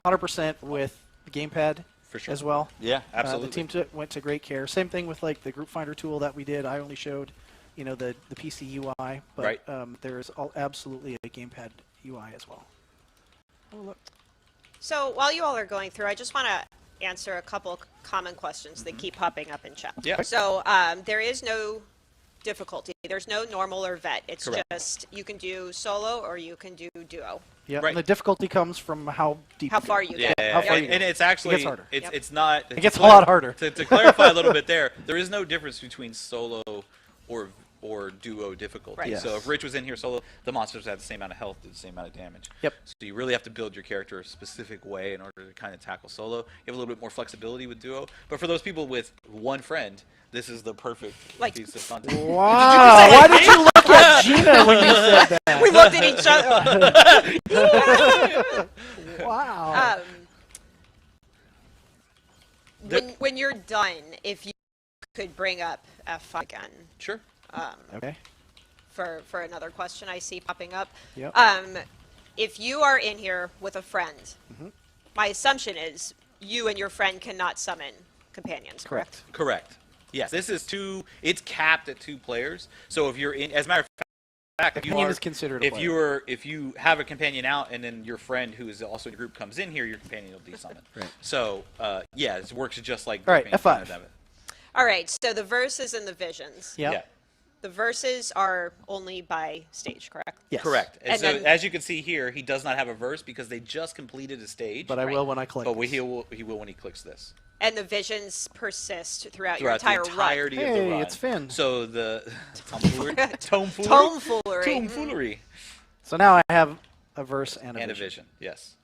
100% with the gamepad For sure. as well. Yeah, absolutely. The team went to great care. Same thing with like the group finder tool that we did. I only showed, the PC UI, but Right. There's absolutely a gamepad UI as well. Oh, look. So while you all are going through, I just want to answer a couple common questions that keep popping up in chat. Yeah. So there is no difficulty. There's no normal or vet. It's Correct. just you can do solo or you can do duo. Yeah, Right. and the difficulty comes from how deep. How you far go. you Yeah, get. How far and, you and go. it's actually It gets harder. It's Yep. it's not. It gets a lot harder. To clarify a little bit there is no difference between solo or duo difficulty. Right. Yes. So if Rich was in here solo, the monsters have the same amount of health, do the same amount of damage. Yep. So you really have to build your character a specific way in order to kind of tackle solo. You have a little bit more flexibility with duo, but for those people with one friend, this is the perfect Like- piece of content. Wow! Why did you look at Gina when you said that? We looked at each other. Wow. When you're done, if you could bring up F5 again Sure. Okay. for another question I see popping up. Yep. If you are in here with a friend, Mm-hmm. my assumption is you and your friend cannot summon companions, correct? Correct. Yes, this is it's capped at 2 players. So if you're in, as a matter of fact, if you Companion are, is considered a if player. if you have a companion out and then your friend who is also in your group comes in here, your companion will desummon. Right. So yeah, it works just like. All right, grouping F5. kind of it. All right, so the verses and the visions. Yep. Yeah. The verses are only by stage, correct? Yes. Correct. And And so then- as you can see here, he does not have a verse because they just completed a stage. But I will when I collect. But this. he will when he clicks this. And the visions persist throughout your Throughout the entire run. entirety of the Hey, run. it's Finn. So the tomfoolery. Tomfoolery. Tomfoolery. So now I have a verse and a And a vision. vision. Yes.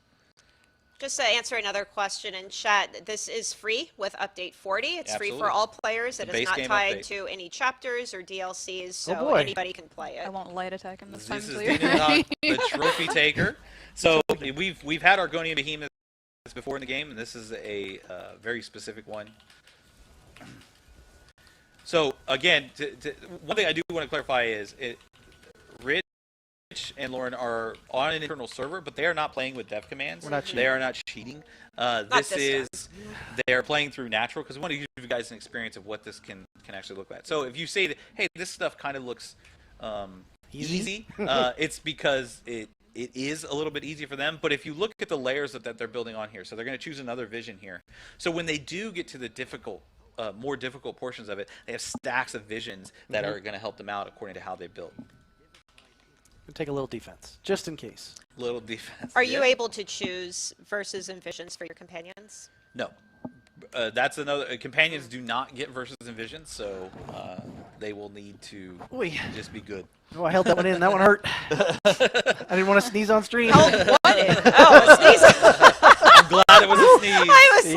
Just to answer another question in chat, this is free with Update 40. It's free for Absolutely. all players. It The is base not game tied update. to any chapters or DLCs, so boy. anybody can play I it. won't light attack him this time. This is clear. the trophy taker. So we've had Argonian behemoths before in the game, and this is a very specific one. So again, one thing I do want to clarify is Rich and Lauren are on an internal server, but they are not playing with dev commands. We're not They cheating. are not cheating. this They are playing through natural because we want to give you guys an experience of what this can actually look like. So if you say that, hey, this stuff kind of looks easy, it's because it is a little bit easy for them. But if you look at the layers that they're building on here, so they're going to choose another vision here. So when they do get to the more difficult portions of it, they have stacks of visions that are going to help them out according to how they built. We'll take a little defense, just in case. Little defense. Are you Yeah. able to choose verses and visions for your companions? No. That's another. Companions do not get verses and visions, so they will need to Oy. just be good. Oh, I held that one in. That one hurt. I didn't want to sneeze on stream. Oh, what? Oh, sneeze. I'm glad it was a sneeze. I was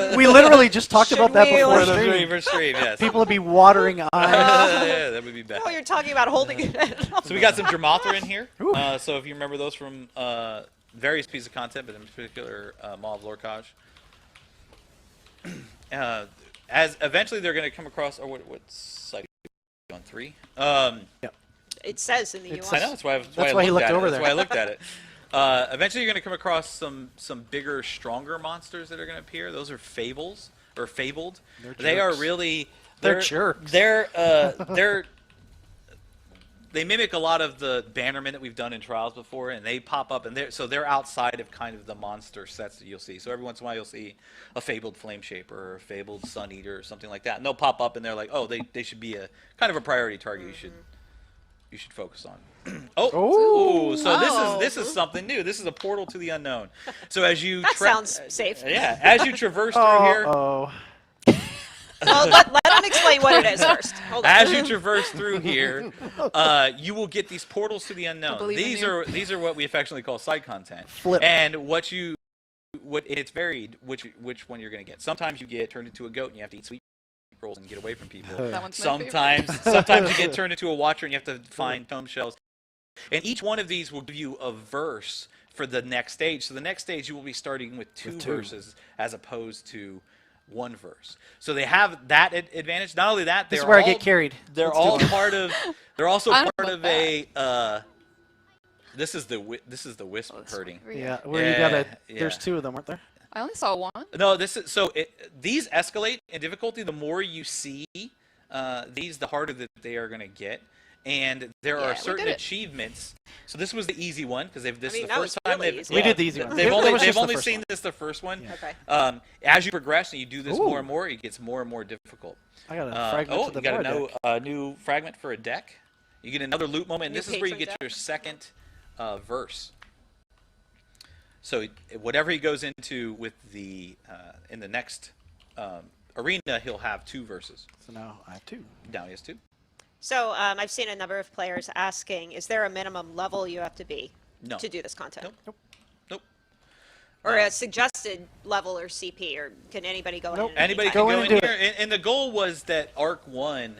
like, We literally just talked Should about that we, before like- For the stream. for stream, yes. People would be watering eyes. Yeah, that would be bad. oh, you're talking about holding it in. So we got some Dramathra in here. Ooh. So if you remember those from various pieces of content, but in particular Maw of Lorcaj. As eventually they're going to come across, or what's site on 3? It says in the It's- UI. I know that's why. That's why he looked over That's there. why I looked at it. Eventually, you're going to come across some bigger, stronger monsters that are going to appear. Those are fables or fabled. They're They are jerks. really. They're jerks. They mimic a lot of the Bannermen that we've done in Trials before, and they pop up, and they're outside of kind of the monster sets that you'll see. So every once in a while, you'll see a fabled Flame Shaper or a fabled Sun Eater or something like that, and they'll pop up, and they're like, oh, they should be a kind of a priority target. You should focus on. Ooh. So this is something new. This is a portal to the unknown. So as you That sounds safe. yeah, as you traverse through here, Oh. Well, let him explain what it is first. Hold on. as you traverse through here, you will get these portals to the unknown. believe in you. These are what we affectionately call side content. Flip. And it's varied which one you're going to get. Sometimes you get turned into a goat and you have to eat sweet rolls and get away from people. That one's my Sometimes you get turned into a watcher and you have to find tome shells. And each one of these will give you a verse for the next stage. So the next stage you will be starting with two verses as opposed to one verse. So they have that advantage. Not only that, This is they're where I all, get carried. They're Let's do all it. part of. They're also I don't part know of about a. This is the wisp Oh, this hurting. one. Yeah, where you gotta. Yeah. There's two of them, weren't there? I only saw one. No, this is these escalate in difficulty. The more you see these, the harder that they are going to get. And there Yeah, are we certain did it. achievements. So this was the easy one because this I mean, is the that first was time really they've easy. We did the easy one. They've That only was they've just the only first seen one. this the first one. Okay. As you progress and you do this Ooh. more and more, it gets more and more difficult. I got a fragment Oh, to the you got board a deck. new fragment for a deck. You get another loot moment. And New this is where you patron get deck. your second verse. So whatever he goes into with the in the next arena, he'll have 2 verses. So now I have 2. Now he has 2. So I've seen a number of players asking, is there a minimum level you have to be No. to do this content? Nope. Nope. Or a suggested level or CP, or can anybody go Nope. in? at any Anybody time? can Go go in in and do here, and the goal was that Arc 1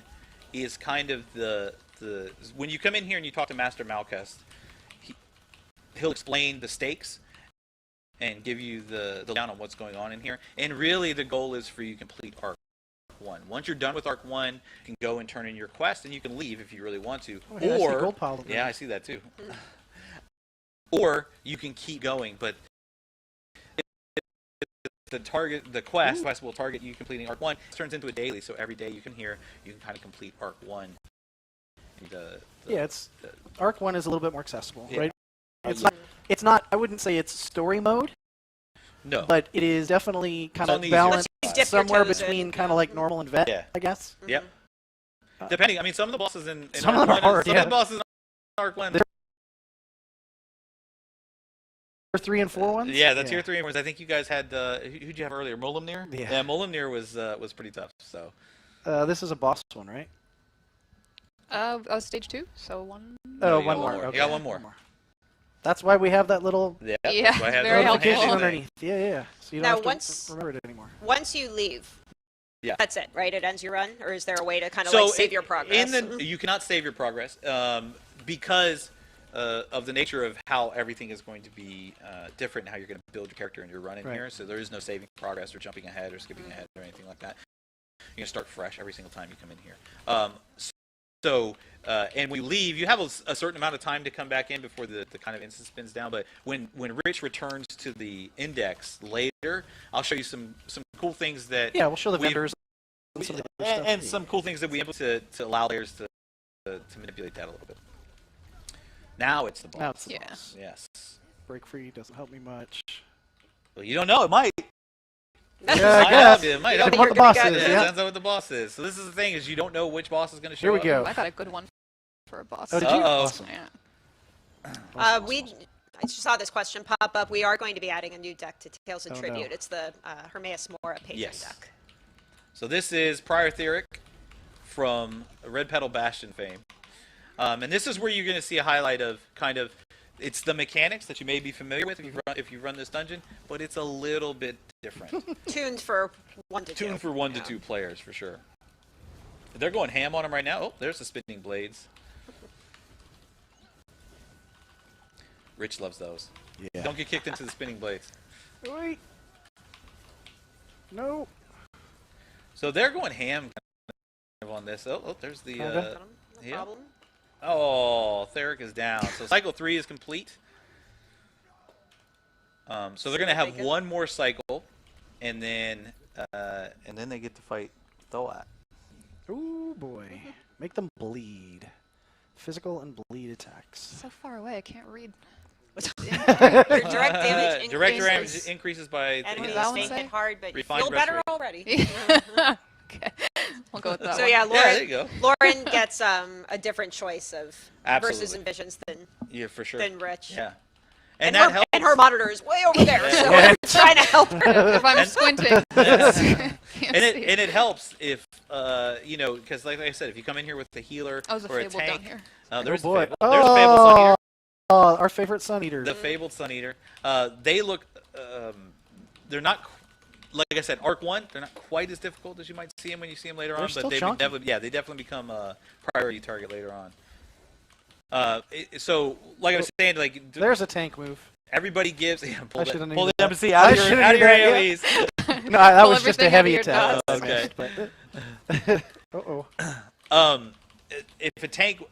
is kind of the when you come in here and you talk to Master Malcust, he'll explain the stakes and give you the down on what's going on in here. And really, the goal is for you to complete Arc 1. Once you're done with Arc 1, you can go and turn in your quest, and you can leave if you really want to. Oh, yeah, I see or gold pile over yeah, there. I see that too. Or you can keep going, but the quest will target you completing Arc 1. It turns into a daily, so every day you can kind of complete Arc 1. Yeah, Arc 1 is a little bit more accessible, Yeah. right? It's not. I wouldn't say it's story mode, No. but it is definitely kind It's of on the easier balanced side. Dip your somewhere toes in. between kind of like normal and vet, Yeah. I guess. Yep. Depending, I mean, some of the bosses in Some Arc of them are 1 hard, some yeah. of the bosses in Arc 1. Tier 3 and 4 ones. Yeah, the tier 3 ones. I think you guys had who'd you have earlier? Molimnir? Yeah. Molimnir was pretty tough. So This is a boss one, right? Stage 2, so one. Oh, you one got more. one more. Okay. You got one more. That's why we have that little yeah, Yeah, that's why I had very the helpful. notification handy thing. underneath. Yeah. So you don't Now, have to once- remember it anymore. Once you leave, Yeah. that's it, right? It ends your run? Or is there a way to kind of So like save your progress? you cannot save your progress because of the nature of how everything is going to be different, and how you're going to build your character and your run in Right. here. So there is no saving progress or jumping ahead or skipping ahead or anything like that. You're going to start fresh every single time you come in here. And when you leave, you have a certain amount of time to come back in before the kind of instant spins down. But when Rich returns to the index later, I'll show you some cool things that Yeah, we'll show the we've- vendors and some of the other stuff. and some cool things that we able to allow players to manipulate that a little bit. Now it's the boss. Now it's the Yeah. boss. Yes. Break free doesn't help me much. Well, you don't know. It might. Yeah, I Might guess. help you. It might help Depends you. what the boss Yeah, is. Yeah, Yeah. depends on what the boss is. So this is the thing: is you don't know which boss is going to show Here we up. go. I got a good one for a boss. Oh, did you? Uh-oh. Awesome. Yeah. I just saw this question pop up. We are going to be adding a new deck to Tales of Oh, Tribute. no. It's the Hermaeus Mora patron Yes. deck. So this is Prior Theric from Red Petal Bastion fame. And this is where you're going to see a highlight of kind of, it's the mechanics that you may be familiar with if you run this dungeon, but it's a little bit different. Tuned for 1 to 2. Tuned for 1 to Yeah. 2 players, for sure. They're going ham on him right now. Oh, there's the spinning blades. Rich loves those. Yeah. Don't get kicked into the spinning blades. Wait. No. So they're going ham kind of on this. Oh, there's the... Kinda. No yeah. problem. Oh, Theric is down. So cycle 3 is complete. So they're going to have one more cycle, and then they get to fight Thoat. Ooh boy. Make them bleed. Physical and bleed attacks. So far away, I can't read. Your direct damage Direct damage increases. increases by... Enemies that one make say? it hard, but you Refined feel better rest rate. already. Okay, we'll go with that So one. yeah, Yeah, there you Lauren, go. Lauren gets a different choice of versus Absolutely. envisions Yeah, for sure. than Rich. Yeah. And, that her, helps. and her monitor is way over there, so Yeah. I'm trying to help her. If I'm And- squinting, can't see. And it helps if because like I said, if you come in here with the healer Oh, there's a or a Fable tank, down here. there's oh a boy. Fable. There's a Fabled Sun Eater. Our favorite Sun Eater. The Fabled Sun Eater. They look. They're not. Like I said, Arc 1, they're not quite as difficult as you might see them when you see them later They're on, still but they chunky. definitely become a priority target later on. So, like I was saying, like There's a tank move. everybody gives. Yeah, pull should've the knew that. embassy I out of should've your knew that, yeah. AoEs. No, that Pull was just a everything heavy out of your attack. dots. I missed, but- Uh-oh. If a tank,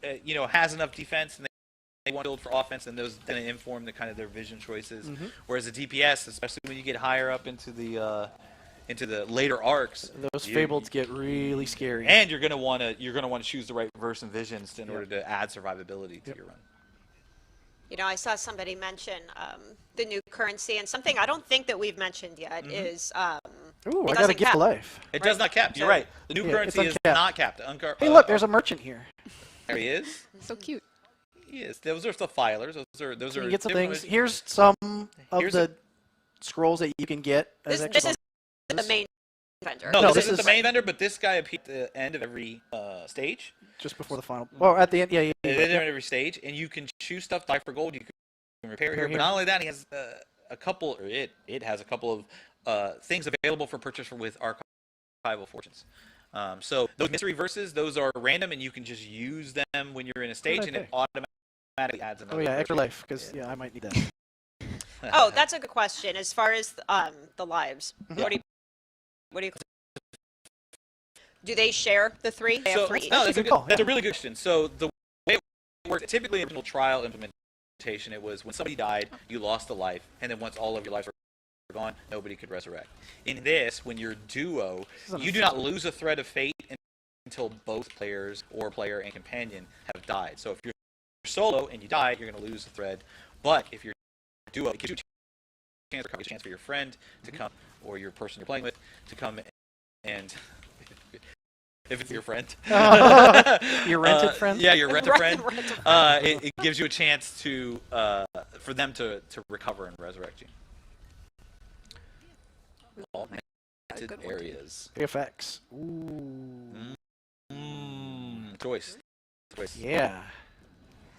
has enough defense and they want to build for offense, and those then inform the kind of their vision choices. Whereas a DPS, especially when you get higher up into the later arcs, Those fableds get really scary. and you're gonna want to choose the right verse and visions in order to add survivability to your run. You know, I saw somebody mention the new currency, and something I don't think that we've mentioned yet is Ooh, it I got a doesn't gift cap. of life. It does not cap. You're So- right. The new Yeah, currency it's is uncapped. not capped. Hey, look, there's a merchant here. There he is. So cute. Yes, those are the filers. Those You are can get some different things. ways- Here's some of Here's the scrolls that you can get. As This extra is the main vendor. No, No, this this isn't is- the main vendor, but this guy appears at the end of every stage. just before the final. Well, at the end, yeah. At the end of every stage, and you can choose stuff to buy for gold. You can repair here, but not only that, he has a couple, or it has a couple of things available for purchase with archival fortunes. So those mystery verses, those are random, and you can just use them when you're in a stage, and it automatically adds another. Oh yeah, extra verse. life because I might need that. Oh, that's a good question. As far as the lives, what do you do they share the three? They have So, three. no, That's a good call, that's yeah. a really good question. So the way it worked, typically in a trial implementation, it was when somebody died, you lost a life, and then once all of your lives were gone, nobody could resurrect. In this, when you're duo, you do not lose a thread of fate until both players or player and companion have died. So if you're solo and you die, you're going to lose the thread. But if you're duo, it gives you a chance for your friend to come, or your person you're playing with to come and if it's your friend. Your rented friend? Yeah, your rented friend. Rented friend. It gives you a chance to for them to recover and resurrect you. All That's a good one. areas. FX. Ooh. Choice. Yeah.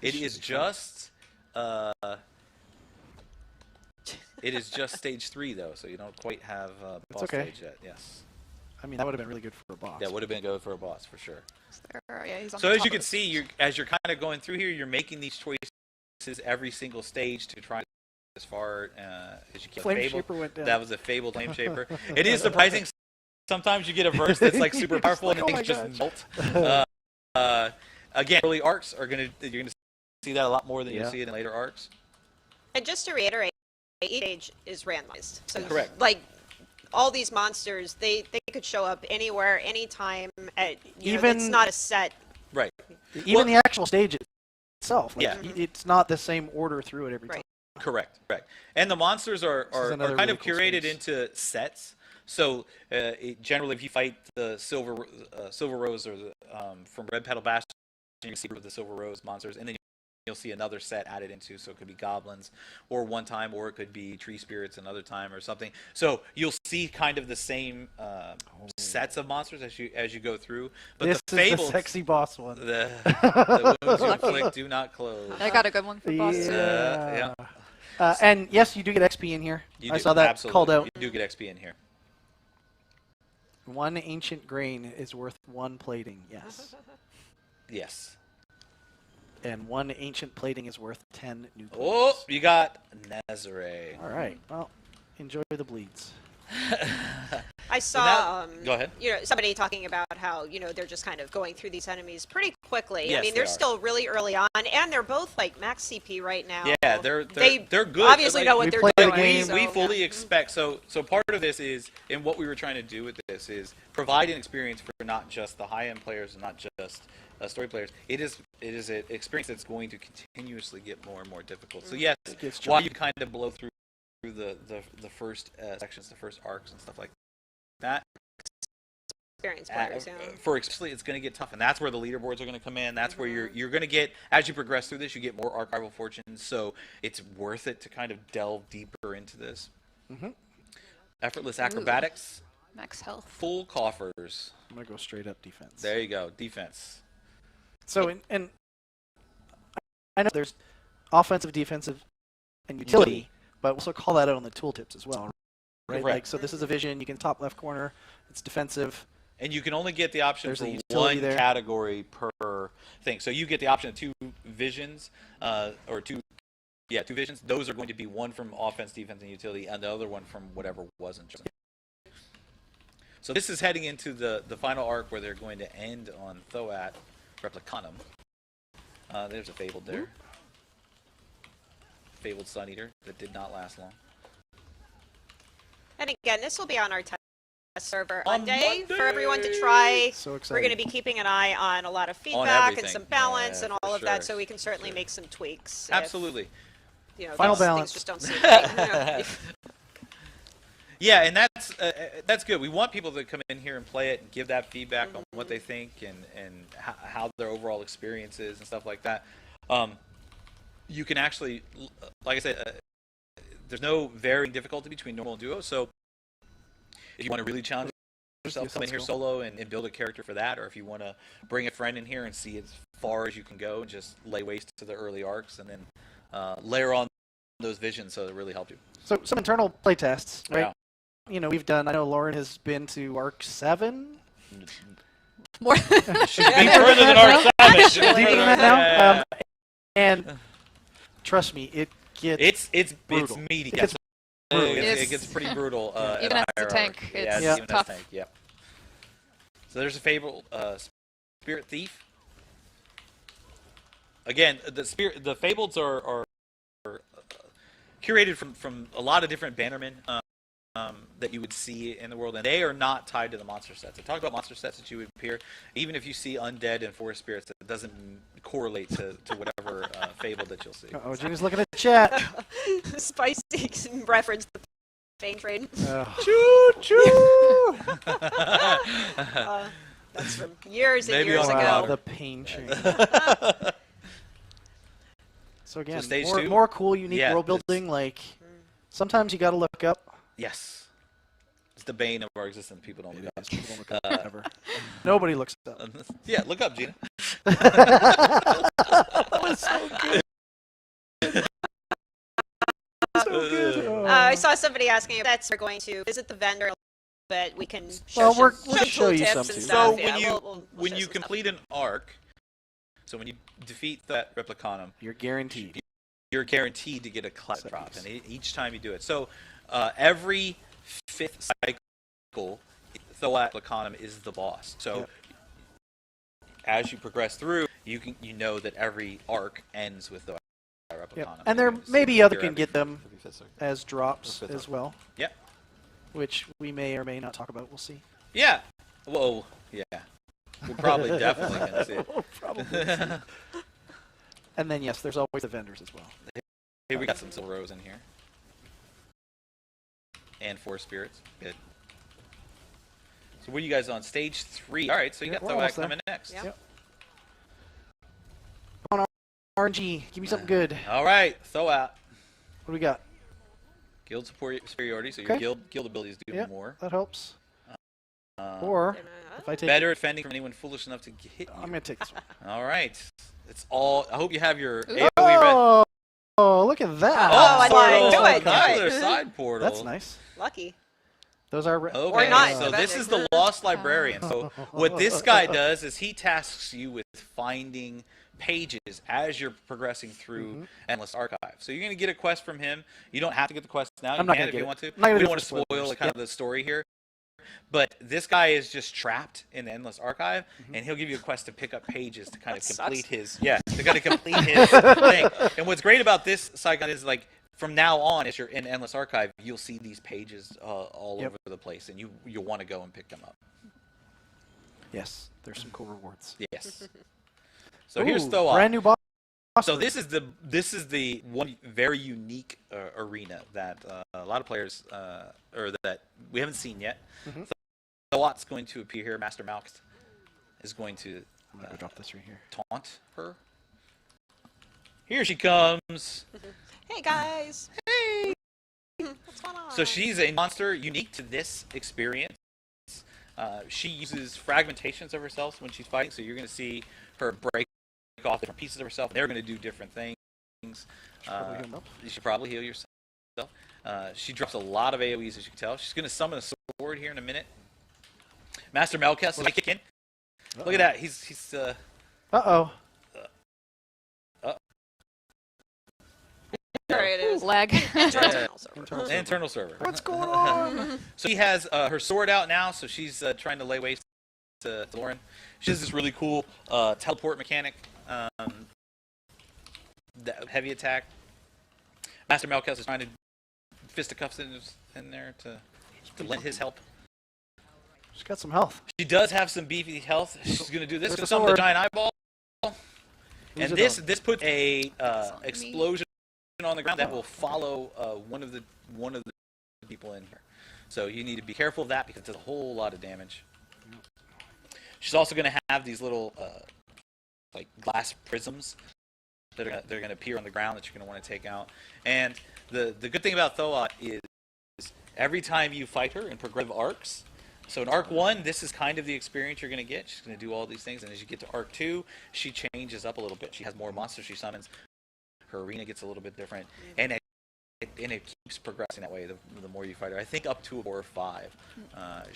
It is just it is just stage 3 though, so you don't quite have boss okay. stage yet. Yes. I mean, that would have been really good for a boss. That would have been good for a boss for sure. Yeah, he's on So the as top you of can the see, as you're kind of going through here, you're making these choices every single stage to try as far as you can. Flame Fable, Shaper went down. that was a fabled Flame Shaper. It is surprising. Sometimes you get a verse that's like super It's powerful like, and oh things my just melt. Again, early arcs are you're gonna see that a lot more than you'll Yeah. see it in later arcs. And just to reiterate, each stage is randomized. So Correct. like all these monsters, they could show up anywhere, anytime. It's not a set. Right. Even the actual stage itself. Like, Yeah. It's not the same order through it every Right. time. Correct. And the monsters are another kind really of cool curated space. into sets. So generally, if you fight the Silver Rose or from Red Petal Bastion, you can see the Silver Rose monsters, and then you'll see another set added into. So it could be goblins, or one time, or it could be tree spirits another time, or something. So you'll see kind of the same sets of monsters as you go through. But This the is fables, the sexy boss one. the wounds you inflict do not close. I got a good one for boss too. Yeah. And yes, you do get XP in here. You I do- saw that absolutely. called out. You do get XP in here. One ancient grain is worth one plating. Yes. Yes. And one ancient plating is worth 10 new plates. Oh, you got Nazare. All right. Well, enjoy the bleeds. I saw Go ahead. somebody talking about how they're just kind of going through these enemies pretty quickly. Yes, I mean, they they're are. still really early on, and they're both like max CP right now. Yeah, they're good. Obviously Like, know what we they're played the doing. game. so, we yeah. fully expect so part of this is, and what we were trying to do with this is provide an experience for not just the high end players and not just story players. It is an experience that's going to continuously get more and more difficult. So yes, gets while chunky. you kind of blow through the first sections, the first arcs and stuff like that, Experienced players, yeah. for especially it's going to get tough, and that's where the leaderboards are going to come in. That's where you're going to get, as you progress through this, you get more archival fortunes. So it's worth it to kind of delve deeper into this. Effortless acrobatics, Max health. full coffers. I'm going to go straight up defense. There you go, defense. So, and I know there's offensive, defensive, and utility, but also call that out on the tooltips as well, right? Correct. Like, so this is a vision. You can top left corner. It's defensive. And you can only get the option There's for a utility one there. category per thing. So you get the option of two visions, or two visions. Those are going to be one from offense, defense, and utility, and the other one from whatever wasn't chosen. So this is heading into the final arc where they're going to end on Thoat Replicanum. There's a Fabled there. Fabled Sun Eater that did not last long. And again, this will be on our test server On Monday for everyone to Monday! try. So We're excited. going to be keeping an eye on a lot of feedback and everything. some balance Yeah, and all for of that, sure. so we can certainly Sure. make some tweaks. if, Absolutely. you know, Final things balance. just don't seem right. Yeah, and that's good. We want people to come in here and play it and give that feedback on what they think and how their overall experience is and stuff like that. You can actually, like I said, there's no varying difficulty between normal and duo. So if you want to really challenge yourself, come in here solo and build a character for that, or if you want to bring a friend in here and see as far as you can go and just lay waste to the early arcs and then layer on those visions so it really helped you. So some internal play tests, right? Yeah. You know, we've done. I know Lauren has been to Arc 7. More. She's been further than our savage. Deeper than that now. And trust me, it gets It's brutal. meaty. It gets It It's- gets pretty brutal. at Even a as a higher tank, arc. it's yeah, even tough. as a tank. Yep. So there's a Fabled Spirit Thief. Again, the Fableds are curated from a lot of different bannermen that you would see in the world, and they are not tied to the monster sets. I talked about monster sets that you would appear. Even if you see undead and forest spirits, that doesn't correlate to whatever Fable that you'll see. Oh, Gina's looking at the chat. Spicy reference the Fang Train. Choo choo. That's from years and Maybe years on Wow, ago. the pain train. So again, stage more, 2? more cool, unique Yeah, world building. Like sometimes you got to look up. Yes, it's the bane of our existence. People don't look up. People don't look up ever. Nobody looks up. Yeah, look up, Gina. I saw somebody asking if that's we're going to visit the vendor, but we can show Well, we'll some show you tips some and too. stuff. So Yeah, when you we'll when show you some stuff. complete an arc, so when you defeat that Replicanum, You're guaranteed. you're guaranteed to get a clap drop, Seconds. and each time you do it. So every 5th cycle, Thoat Replicanum is the boss. So Yep. as you progress through, you know that every arc ends with the Yep. Replicanum. And there You're gonna see maybe it other here can every- get them every 5th cycle. as drops Fifth as arc. well, Yep. which we may or may not talk about. We'll see. Yeah. Whoa. Yeah. We're probably definitely gonna see it. We'll probably see. And then yes, there's always the vendors as well. Here we got some Silver Rose in here. And 4 spirits. Good. So what are you guys on? Stage 3. Alright, so you Yeah, got we're Thoat almost there. coming next. Yep. Yep. Come on, RNG, give me something good. Alright, Thoat. What do we got? Guild superiority, so your Okay. guild abilities do Yep. more. That helps. Um, Or if I take, better at fending from anyone foolish enough to hit I'm you. gonna take this one. Alright. It's all I hope you have your AoE ready. Oh, look at that! Oh, I like- do it, do Another it. side portal. That's nice. Lucky. Those are Okay, not, so this depending. is the Lost Librarian. So what this guy does is he tasks you with finding pages as you're progressing through Endless Archive. So you're going to get a quest from him. You don't have to get the quest now. You I'm not can gonna if get you it. want to. I'm not gonna We do don't want it to for spoil spoilers. the kind of the story here. But this guy is just trapped in the Endless Archive, and he'll give you a quest to pick up pages to kind of That complete sucks. his to kind of complete his thing. And what's great about this Saigon is like from now on, as you're in Endless Archive, you'll see these pages all Yep. over the place, and you'll want to go and pick them up. Yes, there's some cool rewards. Yes. So here's Ooh, Thoat. brand new boss. So this is the one very unique arena that a lot of players or that we haven't seen yet. Mhm. Thoat's going to appear here. Master Malx is going to I'm gonna go drop this right here. taunt her. Here she comes. Hey guys. Hey. What's going on? So she's a monster unique to this experience. She uses fragmentations of herself when she's fighting, so you're going to see her break off different pieces of herself. They're going to do different things. Probably heal 'em up. You should probably heal yourself. She drops a lot of AoEs, as you can tell. She's going to summon a sword here in a minute. Master Malkus is kick in. Look at that. He's Uh-oh. There it is. Lag. Internal server. Internal server. internal server. What's going on? So he has her sword out now, so she's trying to lay waste to Lauren. She has this really cool teleport mechanic, heavy attack. Master Melkus is trying to fisticuffs in there to lend his help. She's got some health. She does have some beefy health. She's going to do this There's to the some of the sword. giant eyeball. Who's And it this on? this puts a on me. explosion on the ground that will follow one of the people in here. So you need to be careful of that because it does a whole lot of damage. She's also going to have these little like glass prisms that are going to appear on the ground that you're going to want to take out. And the good thing about Thoat is every time you fight her in progressive arcs. So in Arc 1, this is kind of the experience you're going to get. She's going to do all these things, and as you get to Arc 2, she changes up a little bit. She has more monsters she summons. Her arena gets a little bit different, and it keeps progressing that way the more you fight her. I think up to 4 or 5,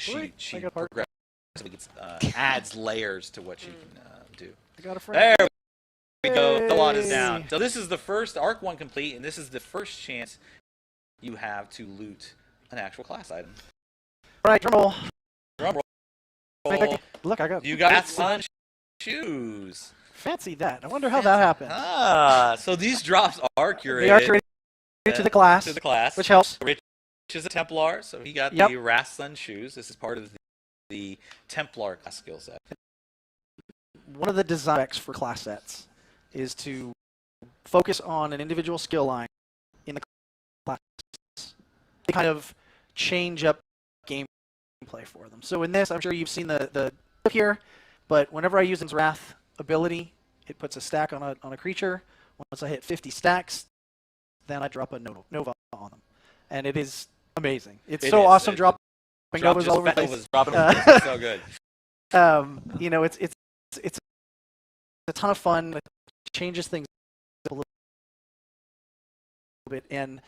Really? she I got part- progressively gets, adds layers to what she can do. I got a friend. There we go. Yay. Thoat is down. So this is the first Arc 1 complete, and this is the first chance you have to loot an actual class item. All right, drum roll. Drum Think roll. Look, I got. You got sun shoes. Fancy that. I wonder how that happened. So these drops are curated. They are curated to the class, to the class, which helps. Rich is a Templar, so he got Yep. the Rasslin shoes. This is part of the Templar class skill set. One of the design specs for class sets is to focus on an individual skill line in the class. They kind of change up gameplay for them. So in this, I'm sure you've seen the clip here, but whenever I use his Wrath ability, it puts a stack on a creature. Once I hit 50 stacks, then I drop a Nova on them. And it is amazing. It's It so is. awesome It- dropping Drop Novas just all over the place. Novas, dropping over the place. It's so good. You know, it's a ton of fun. It changes things a little bit. And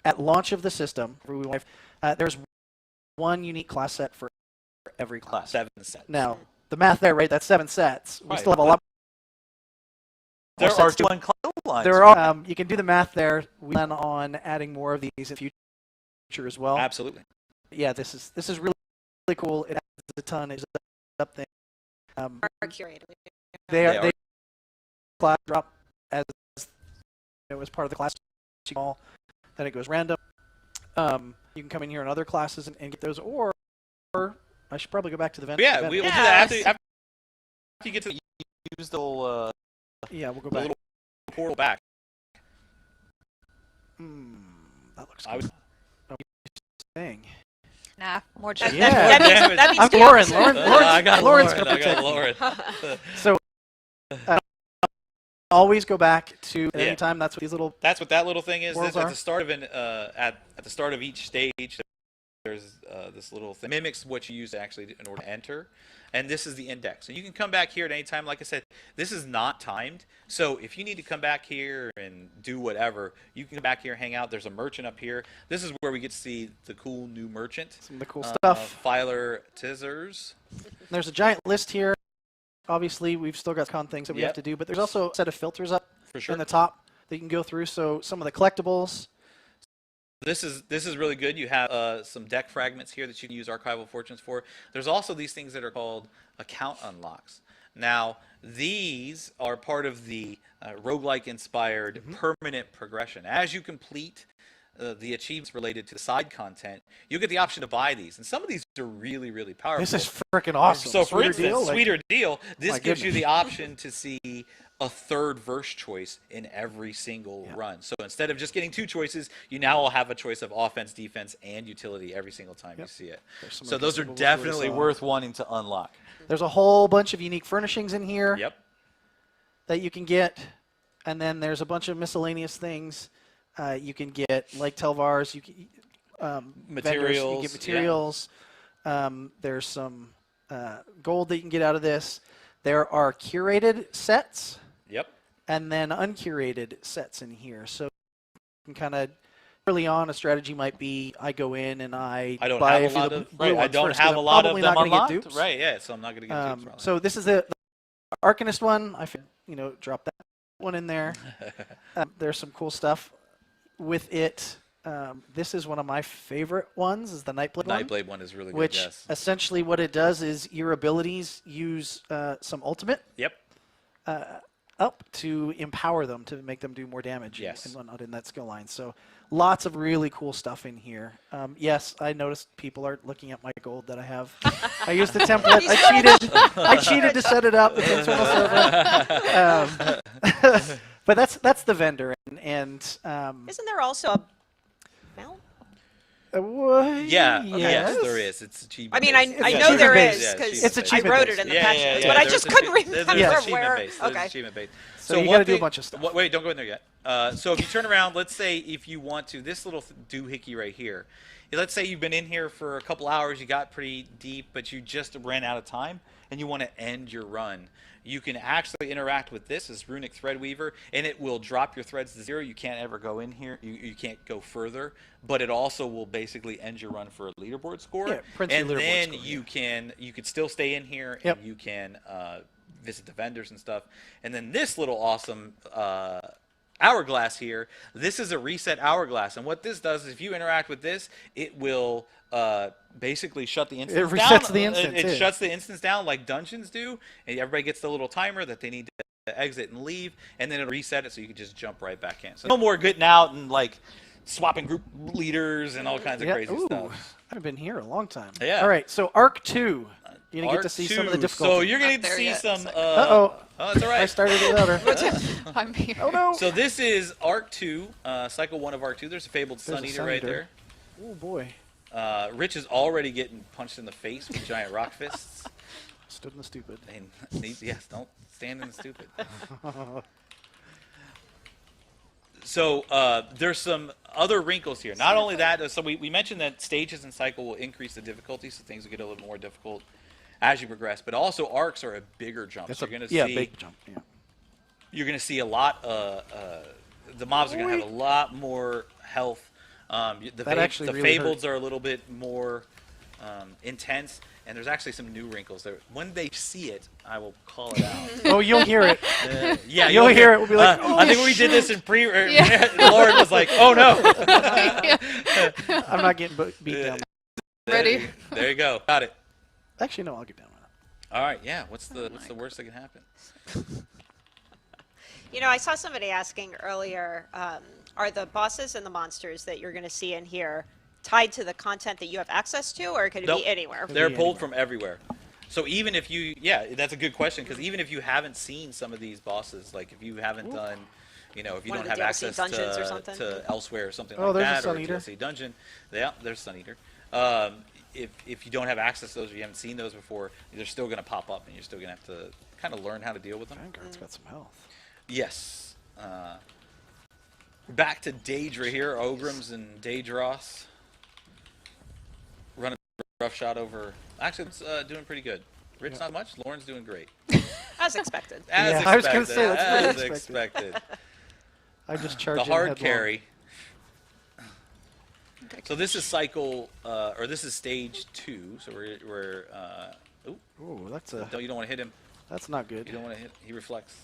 at launch of the system, there's one unique class set for every class. 7 sets. Now, the math there, right? That's 7 sets. We Right, still have a but lot. There more are sets to 2 unclaimed lines. There are. You can do the math there. We plan on adding more of these in the future as well. Absolutely. Yeah, this is really cool. It adds a ton. It's up thing. Are curated. They They are. class drop as as part of the class call. Then it goes random. You can come in here in other classes and get those, or I should probably go back to the But yeah, event. we'll do Yeah. that after you get to use the little, Yeah, we'll go the back. little portal back. That looks I good. was- Thing. Nah, more That, chicken. Yeah. that means, Damn it. that means I'm two. Lauren. I got Lauren's Lauren. gonna I got protect me. Lauren. So always go back to Yeah. anytime. That's what these little. That's what that little thing is. Worlds This, at are. the start of at the start of each stage, there's this little thing mimics what you use actually in order to enter, and this is the index. And you can come back here at any time. Like I said, this is not timed. So if you need to come back here and do whatever, you can come back here, hang out. There's a merchant up here. This is where we get to see the cool new merchant. Some of the cool stuff. Filer Tizzers. There's a giant list here. Obviously, we've still got con things that we Yep. have to do, but there's also a set of filters up For sure. in the top that you can go through. So some of the collectibles. This is really good. You have some deck fragments here that you can use Archival Fortunes for. There's also these things that are called account unlocks. Now, these are part of the roguelike inspired permanent progression. As you complete the achievements related to the side content, you get the option to buy these. And some of these are really, really powerful. This is freaking awesome. So, for Sweeter instance, deal, like- Sweeter Deal, this my gives you goodness. the option to see a third verse choice in every single run. So instead of just getting 2 choices, you now will have a choice of offense, defense, and utility every single time you see it. There's some So of the those are consumables we definitely saw. worth wanting to unlock. There's a whole bunch of unique furnishings in here Yep. that you can get, and then there's a bunch of miscellaneous things you can get, like Telvars. You can vendors, you Materials, get yeah. materials. There's some gold that you can get out of this. There are curated sets Yep. and then uncurated sets in here. So you can kind of early on a strategy might be I go in and I I don't buy have a few a of lot the of blue right. I ones don't first, 'cause have a I'm lot of probably them not gonna get unlocked. dupes. Right. Yeah. So I'm not going to get dupes. Probably. So this is the Arcanist one. I drop that one in there. There's some cool stuff with it. This is one of my favorite ones. Is the Nightblade one, Nightblade one is really good. which Yes. essentially what it does is your abilities use some ultimate Yep. up to empower them to make them do more damage Yes. and whatnot in that skill line. So lots of really cool stuff in here. Yes, I noticed people are looking at my gold that I have. I used the template. I cheated to set it up. It's internal server. But that's the vendor, and Isn't there also a mount? Yeah, yes. yes, there is. It's achievement. I mean, I based. know there achievement-based. is Yeah, because It's I achievement wrote it based. in the Yeah, patch yeah, notes, yeah, but I there's just couldn't there's remember achievement where. based. There's Okay. achievement based. So you one gotta do a thing- bunch of stuff. Wait, don't go in there yet. So if you turn around, let's say if you want to, this little doohickey right here. Let's say you've been in here for a couple hours, you got pretty deep, but you just ran out of time, and you want to end your run. You can actually interact with this Runic Threadweaver, and it will drop your threads to 0. You can't ever go in here. You can't go further, but it also will basically end your run for a leaderboard score. Yeah, prints your and leaderboard then score, you can still stay in here, Yep. and you can visit the vendors and stuff. And then this little awesome hourglass here, this is a reset hourglass, and what this does is if you interact with this, it will basically shut the instance down. resets the instance, It yeah. shuts the instance down like dungeons do, and everybody gets the little timer that they need to exit and leave, and then it'll reset it so you can just jump right back in. So no more getting out and like swapping group leaders and all kinds of Yeah, crazy ooh, stuff. I haven't been here a long time. Yeah. All right, so Arc 2. You're going to get to Arc see some of the 2. difficulty. So you're going Not to there see yet, some. so- Uh-oh. Oh, it's all I right. started without her. I'm here. Oh, no. So this is Arc 2, Cycle 1 of Arc 2. There's a Fabled There's a Sun Eater Sun right Eater. there. Oh, boy. Rich is already getting punched in the face with giant rock fists. Stood in the stupid. And yes, don't stand in the stupid. So there's some other wrinkles here. Not only that, so we mentioned that stages and cycle will increase the difficulty, so things will get a little more difficult as you progress. But also arcs are a bigger jump. That's So you're going to yeah, see big jump. Yeah. you're going to see a lot. The mobs are going to have a lot more health. That actually the really fableds are a little bit more intense, and there's actually some new wrinkles there. When they see it, I will call it out. Oh, you'll hear it. Yeah, You'll hear it. We'll be like, "Oh, I think when we did this in pre. Yeah. Lauren was like, "Oh no." I'm not getting beat down. Ready? There you go. Got it. Actually, no, I'll get down with it. All right. Yeah. What's the worst that can happen? You know, I saw somebody asking earlier, are the bosses and the monsters that you're going to see in here tied to the content that you have access to, or could it Nope. be anywhere? They're be pulled anywhere. from everywhere. So even if you, yeah, that's a good question, because even if you haven't seen some of these bosses, like if you haven't done, you know, if you One of don't the have DLC access dungeons or something. to elsewhere or something Oh, like there's a that, or Sun a Eater. DLC dungeon, yeah, there's Sun Eater. If you don't have access to those, or you haven't seen those before, they're still going to pop up, and you're still going to have to kind of learn how to deal with them. Vanguard's got some health. Yes. Back to Daedra here, Ogrims and Daedros. Running rough shot over. Actually, it's doing pretty good. Rich, not much. Lauren's doing great. As expected. As Yeah, I was gonna expected. say, that's as pretty expected. I just charged The hard headlong. carry. So this is cycle, or this is stage 2. So we're ooh, Ooh, you don't want to hit him. that's not good. You don't want to hit. He reflects.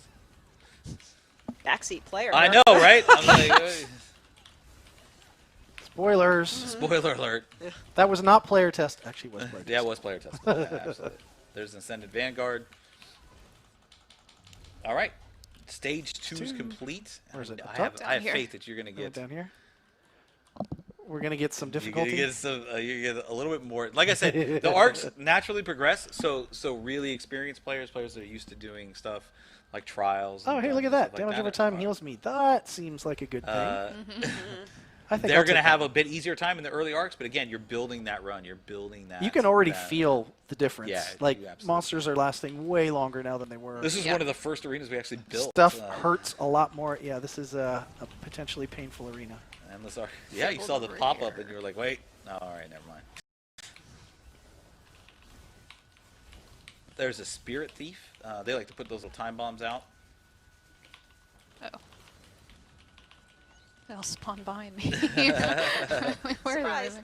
Backseat player. I know, right? I'm like, Spoilers. spoiler alert. That was not player test. Actually, was player test. Yeah, it was player test. Yeah, absolutely. There's an Ascended Vanguard. All right. Stage 2 is complete. Where is it? Up I top? have, I have Down here. faith that you're going to Go get. down here. We're gonna get some You're difficulty. gonna get some. You get a little bit more. Like I said, the arcs naturally progress. So really experienced players that are used to doing stuff like trials. Oh, and hey, look at stuff that. like Damage over are- time heals me. That seems like a good thing. Uh, I think they're I'll going to take have that. a bit easier time in the early arcs, but again, you're building that run. You're building that. You can already that- feel the difference. Yeah, like you absolutely monsters are lasting way longer now than they were. This is Yeah. one of the first arenas we actually built. Stuff hurts a lot more. Yeah, this is a potentially painful arena. Endless arc. Yeah, you saw the pop up and you were like, wait. No, all right, never mind. There's a spirit thief. They like to put those little time bombs out. Oh. They'll spawn behind me. Where are Surprise.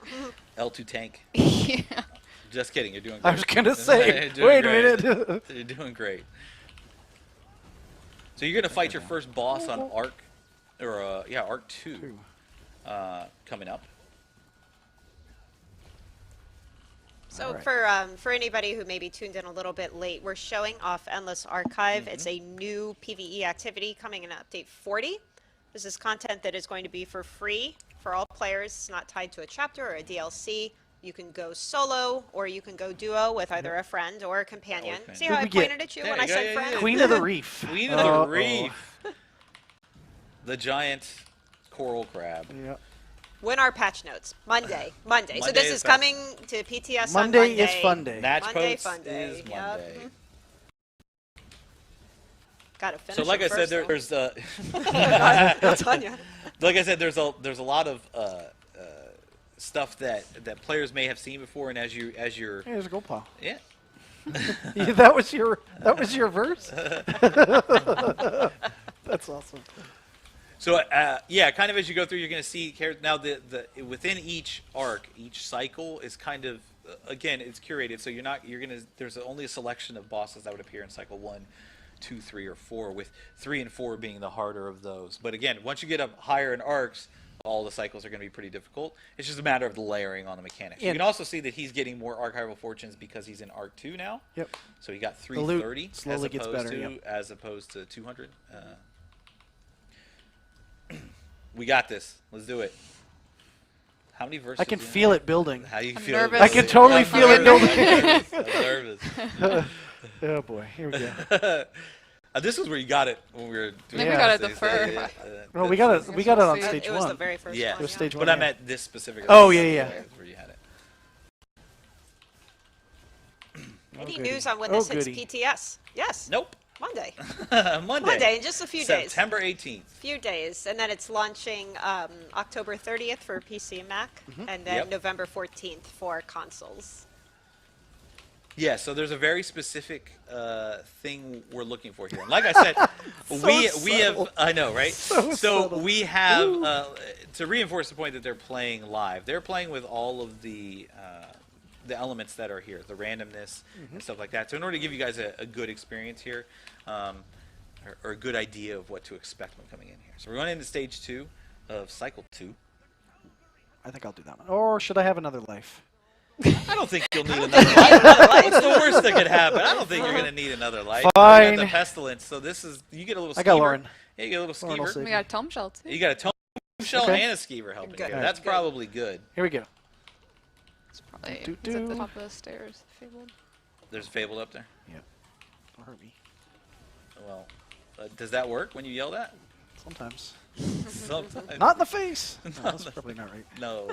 they? L2 tank. Yeah. Just kidding. You're doing great. I was gonna say, You're doing wait great. a minute. You're doing great. So you're gonna fight your first boss on Arc, or Arc 2, coming up. So All right. for anybody who maybe tuned in a little bit late, we're showing off Endless Archive. It's a new PvE activity coming in update 40. This is content that is going to be for free for all players. It's not tied to a chapter or a DLC. You can go solo or you can go duo with either a friend or a companion. companion. See how Who'd I we get? pointed at you There when you I go, said yeah, friend? yeah. Queen of the Reef. Queen of the Uh-oh. Reef. The giant coral crab. Yeah. When are patch notes? Monday. Monday. So Monday this is is patch- coming to PTS on Monday Monday. is fun day. Natch Monday Posts fun day. is Yep. Monday. Gotta finish So like it I said, first, there's though. Tanya. like I said, there's a lot of stuff that players may have seen before, and as you're Hey, there's a gold pile. yeah. Yeah, that was your verse. That's awesome. So yeah, kind of as you go through, you're going to see now the within each arc, each cycle is kind of again it's curated. So there's only a selection of bosses that would appear in cycle 1, 2, 3, or 4, with 3 and 4 being the harder of those. But again, once you get up higher in arcs, all the cycles are going to be pretty difficult. It's just a matter of the layering on the mechanics. You And- can also see that he's getting more archival fortunes because he's in arc 2 now. Yep. So he got loot 330 slowly gets better, yep. as opposed to 200. We got this. Let's do it. How many verses? I can do you feel have? it building. How you I'm feel? nervous. I can totally I'm feel it nervous. I'm nervous. Oh boy, here we go. This is where you got it when we were doing think we Yeah. got it this, the first. No, we got it. We got it on It stage It was the one. very first Yeah, one. was stage but one, I yeah. meant this specific. Oh, yeah. That's where you had it. Any goody. news on when Oh, this hits goody. PTS? Yes. Nope. Monday. Monday. Monday, in just a few days. September 18th. Few days, and then it's launching October 30th for PC and Mac, and then Yep. November 14th for consoles. Yeah, so there's a very specific thing we're looking for here. And like I said, we have subtle. I know, right? So subtle. we have to reinforce the point that they're playing live. They're playing with all of the elements that are here, the randomness and stuff like that. So in order to give you guys a good experience here, or a good idea of what to expect when coming in here. So we're going into stage 2 of cycle 2. I think I'll do that one. Or should I have another life? I don't think you'll need another life. What's the worst that could happen? I don't think you're going to need another life. Fine. You got the pestilence, so you get a little skeever. I got Lauren. Yeah, you get a little Lauren will skeever. save We got a tome shell too. You got a tome shell Okay. and a skeever helping Good. you. Alright. That's Good. probably good. Here we go. It's probably Do, it's at the do. top of the stairs. Fabled. There's a Fabled up there. Yep. Don't hurt me. Well, does that work when you yell that? Sometimes. Sometimes. Not in the face. No, that's probably not right. No.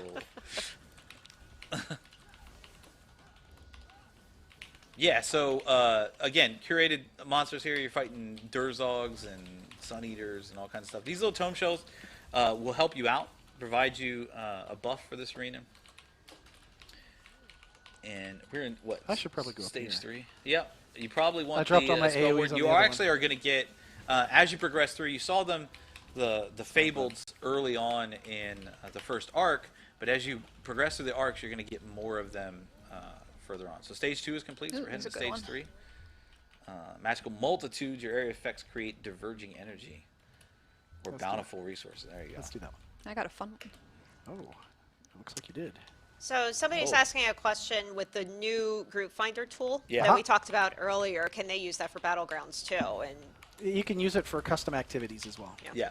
Yeah, so again, curated monsters here. You're fighting Durzogs and Sun Eaters and all kinds of stuff. These little tome shells will help you out, provide you a buff for this arena. And we're in what? I should probably go up stage here. 3. Yep. You probably want I dropped the all my spell AoEs word. on You the other actually are going to get as you progress through. You saw them, the Fableds early on in the first arc, but as you progress through the arcs, you're going to get more of them further on. So stage 2 is complete. So Ooh, we're heading that's to a good stage one. 3. Magical multitudes. Your area effects create diverging energy or Let's do it. bountiful resources. There you go. Let's do that one. I got a fun one. Oh, looks like you did. So somebody's Oh. asking a question with the new group finder tool Yeah. that Uh-huh. we talked about earlier. Can they use that for Battlegrounds too? And You can use it for custom activities as well. Yeah.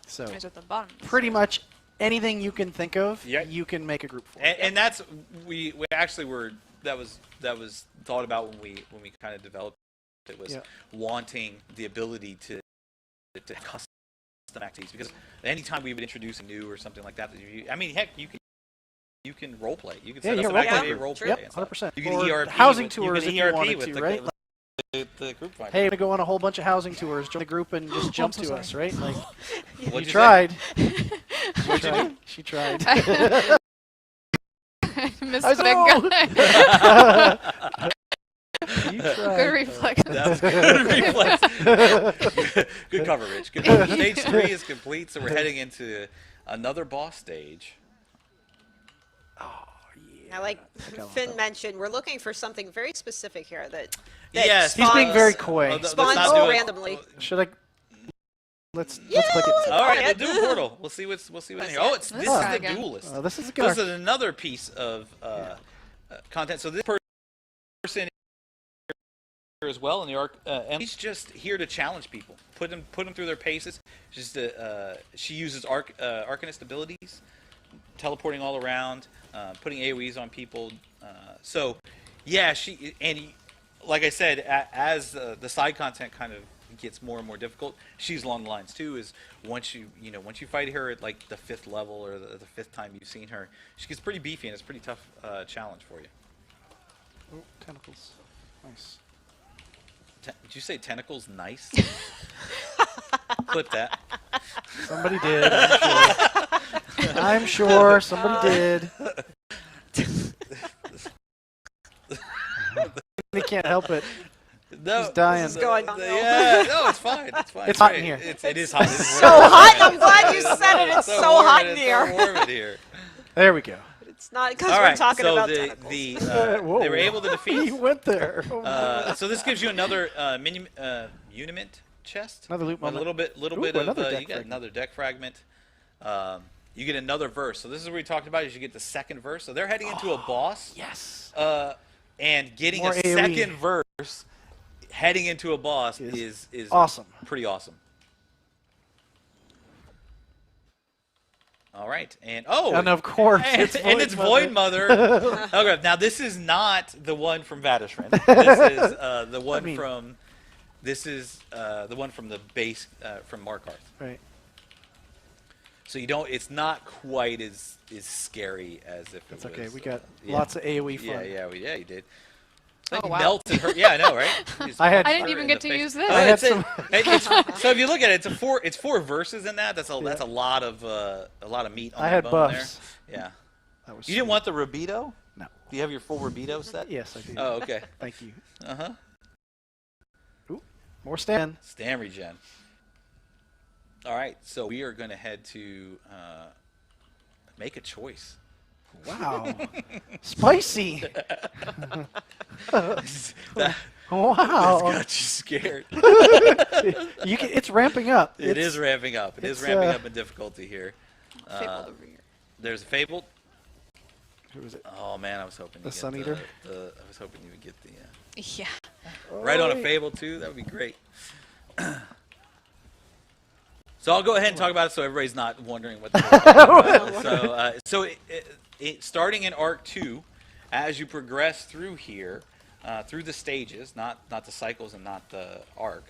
It's So at the bottom. of the pretty stairs. much anything you can think of, Yeah. you can make a group for. And that's we actually were that was thought about when we kind of developed it was Yeah. wanting the ability to custom activities, because anytime we would introduce a new or something like that, I mean, heck, you can role play. You can Yeah, set you up can an role play. activity, role play. Yep, and stuff. 100%. You can Or ERP housing with, tours you if can you ERP wanted with to, right? the group finder. Hey, we go on a whole bunch of housing tours. Join the group and just jump so to sorry. us, right? Like What'd you you say? tried. What'd you do? She tried. I missed I it know. again. You Good tried. reflex. That's good reflex. Good cover, Rich. Good cover. Stage 3 is complete, so we're heading into another boss stage. now, like I want Finn that. mentioned, we're looking for something very specific here that Yes, He's being spawns- very coy. let's spawns not do it. randomly. Should I? Let's click it. All right, the Doom Portal. We'll see what's in here. Oh, this is the again. Duelist. This is a good. This is another piece of content. So this person here as well in the arc, and he's just here to challenge people, put them through their paces. She uses Arcanist abilities, teleporting all around, putting AOE's on people. So yeah, like I said, as the side content kind of gets more and more difficult, she's along the lines too. Is once you fight her at like the 5th level or the 5th time you've seen her, she gets pretty beefy and it's a pretty tough challenge for you. Oh, tentacles. Nice. Did you say tentacles? Nice. Clip that. Somebody did. I'm sure somebody did. They can't help it. No, He's dying. This is going downhill. Yeah, no, it's fine. It's fine. It's hot great. in here. It is hot. It's So hot. I'm glad you said it. It's so warm hot in in here. here. It's so warm in here. There we go. It's not because All we're right, talking so about the tentacles. Whoa. they were able to He defeat. went there. Oh, So this gives you another Uniment chest. Another loot A moment. little bit Ooh, of another deck you get fragment. another deck fragment. You get another verse. So this is what we talked about. Is you get the second verse. So they're heading into a boss. yes. And getting More a AoE. second verse, heading into a boss is Awesome. pretty awesome. All right, and And of course, and it's Void Mother. Okay, now this is not the one from Vadishran. This is the one from. This is the one from the base from Markarth. Right. So you don't. It's not quite as scary as if That's it was. okay. We got yeah. lots of AoE fun. Yeah, you did. Oh, Like wow. melted her. Yeah, I know, right? I had- I didn't her even in get the to face. use this. I had It's a- some- it's- so if you look at it, it's four verses in that. That's a lot of meat on I the had bone buffs. there. Yeah. That was You didn't sweet. want the Rabido? No. Do you have your full Rabido set? Yes, I do. Oh, okay. Thank you. Uh-huh. Ooh, more stand. Stam regen. All right, so we are going to head to make a choice. Wow. Spicy. That Wow. got you scared. It's ramping up. It is ramping up. It is it's, ramping up in difficulty here. Fabled over here. There's a Fabled. Who is it? Oh man, I was hoping The you get Sun Eater? I was hoping you would get the Yeah. right on a wait. Fable too. That would be great. So I'll go ahead and talk about it so everybody's not wondering what the So starting in Arc 2, as you progress through here, through the stages, not the cycles and not the arc,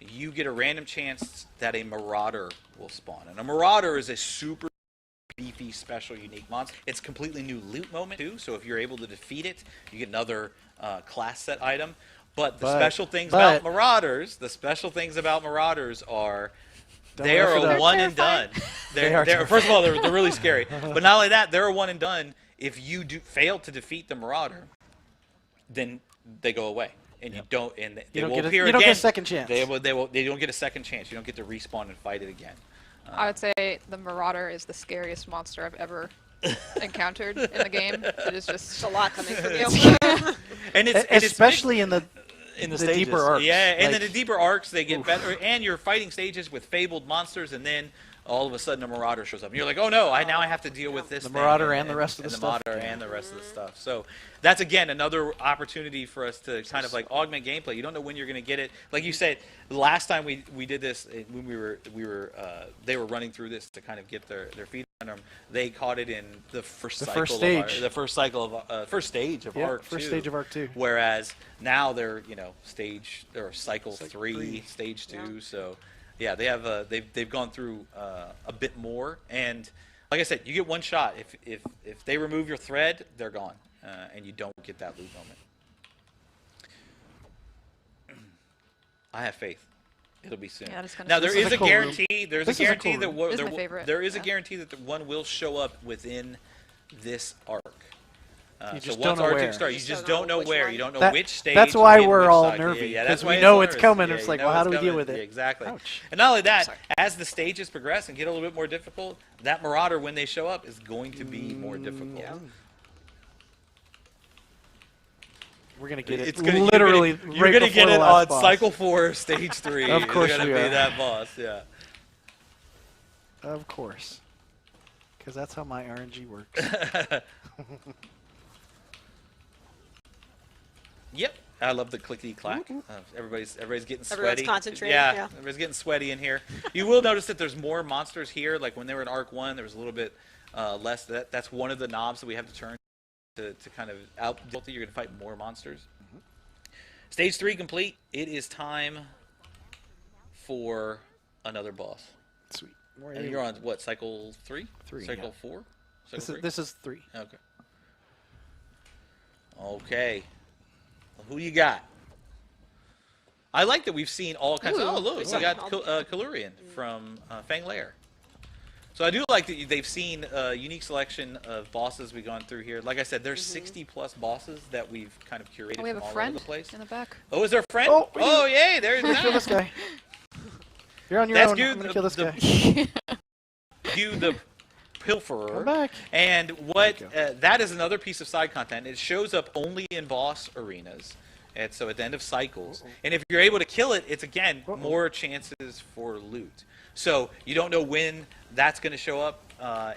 you get a random chance that a Marauder will spawn. And a Marauder is a super beefy, special, unique monster. It's completely new loot moment too, so if you're able to defeat it, you get another class set item. But the special things about Marauders, are they mess are it a up. one and done. They're first of all, they're really scary. But not only that, they're a one and done. If you fail to defeat the Marauder, then they go away, and you don't. And they don't will get a- appear you don't again. get a second chance. They don't get a second chance. You don't get to respawn and fight it again. I would say the Marauder is the scariest monster I've ever encountered in the game. It is There's just a lot coming from you. And it's Especially in the in the deeper arcs. Yeah, and Like- then the deeper arcs they get better, and you're fighting stages with fabled monsters, and then all of a sudden a Marauder shows up, and you're like, oh no, now I have to deal with this. The thing Marauder and the rest of the stuff. Marauder and the rest of the stuff. So that's again another opportunity for us to kind of like augment gameplay. You don't know when you're going to get it. Like you said, the last time we did this, when they were running through this to kind of get their feet on them. They caught it in the first The cycle first of stage. the first cycle of first stage of Arc 2. first stage of Arc 2. Whereas now they're stage or cycle Cycle 3, three. stage 2. Yeah. So yeah, they have they've gone through a bit more. And like I said, you get one shot. If they remove your thread, they're gone, and you don't get that loot moment. I have faith. It'll be soon. Yeah, that's kinda Now soon. there This is is a a cool room. guarantee. There's This a is a guarantee cool that room. This is my favorite, there is a yeah. guarantee that the one will show up within this arc. You So just once don't know Arc 2 where. starts, you just don't know which where. one. You don't know That- which stage. that's why and we're which all side. nervy, Yeah, 'cause that's why we know it's it's so coming. nervous. It's Yeah, like, you well, know how it's do we deal coming. with it? Yeah, exactly. Ouch. And not only that, Sorry. as the stages progress and get a little bit more difficult, that Marauder, when they show up, is going to be more difficult. Yeah. We're gonna get it. It's gonna, literally, you're right gonna before get the it last on boss. cycle 4, stage 3. Of course it's gonna we be are. that boss. Yeah. Of course. Because that's how my RNG works. Yep. I love the clickety clack. Everybody's getting sweaty. Everyone's concentrating, Yeah, yeah. everybody's getting sweaty in here. You will notice that there's more monsters here. Like when they were in Arc 1, there was a little bit less. That's one of the knobs that we have to turn to kind of out. You're going to fight more monsters. Stage 3 complete. It is time for another boss. Sweet. More And you're on what, cycle 3? 3, Cycle yeah. 4? Cycle 3? This is 3. Okay. Okay. Who you got? I like that we've seen all kinds of. Ooh. Oh, look, we got Kalurian from Fang Lair. So I do like that they've seen a unique selection of bosses we've gone through here. Like I said, there's 60 plus bosses that we've kind of curated Oh, we have from a all friend over the place. in the back. Oh, is there a friend? Oh, Oh, yay! There it Kill this is. guy. You're on your That's own. good. I'm gonna kill this guy. You the pilferer. Come back. And what There you that is another piece of side content. It shows up only in boss arenas, and so at the end of cycles. And if you're able to kill it, it's again more chances for loot. So you don't know when that's going to show up,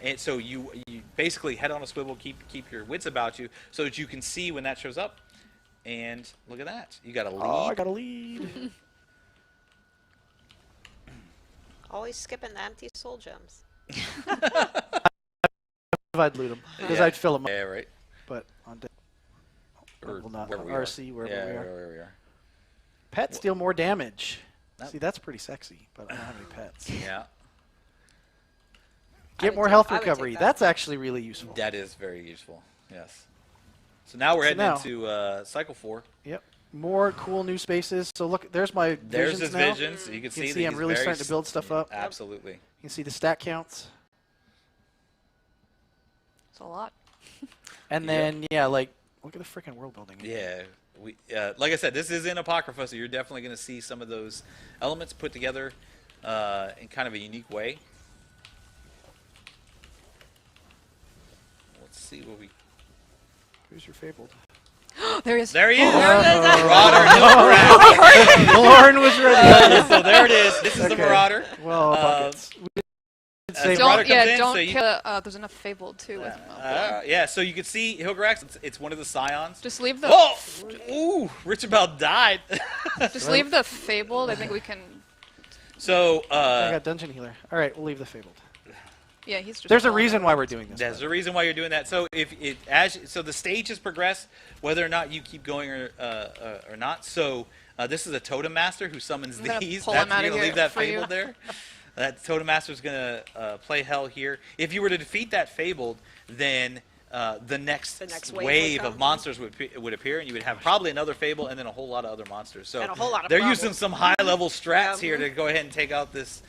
and so you basically head on a swivel, keep your wits about you, so that you can see when that shows up. And look at that, you got a lead. Oh, I got a lead. Always skipping the empty soul gems. I'd loot him. Because Yeah. I'd fill him up. Yeah, right. But on deck. Or Well, not wherever we RC, are. wherever Yeah, we are. wherever we are. Pets deal more damage. That- See, that's pretty sexy, but I don't have any pets. Yeah, Get would more take- health I would take recovery. that. That's actually really useful. that is very useful. Yes. So now we're So heading now- into cycle 4. Yep. More cool new spaces. So look, there's my There's visions his now. visions. You can You see, can that see I'm he's really very starting to build stuff up. Absolutely. You can see the stat counts. It's a lot. And Yeah. then, yeah, like, look at the freaking world building. Yeah. We like I said, this is in Apocrypha, so you're definitely going to see some of those elements put together in kind of a unique way. Let's see what we. Who's your fabled? There he is. There he is. Oh. Marauder Hillcraft. Lauren was ready. So there it is. This is the Okay. Marauder. Well, buckets. We did say Don't- Marauder Don't, comes yeah, in, don't so you- kill. There's enough fabled too with him. Yeah, so you can see Hillgrax. It's one of the scions. Just leave the Oh, ooh, Rich about died. just leave the fabled. I think we can. So I got dungeon healer. All right, we'll leave the fabled. Yeah, he's just. There's a falling reason over. why we're doing this. there's by a reason why you're doing that. So if it so the stages progress, whether or not you keep going or not. So this is a totem master who summons I'm gonna these. pull That's, him out you're of gonna leave here that for you. fabled there. That totem master is gonna play hell here. If you were to defeat that fabled, then the next next wave wave would of come. monsters would appear, and you would have probably another fable and then a whole lot of other monsters. So And a whole lot of they're problems. using some high-level strats Yeah. here to go ahead and take out this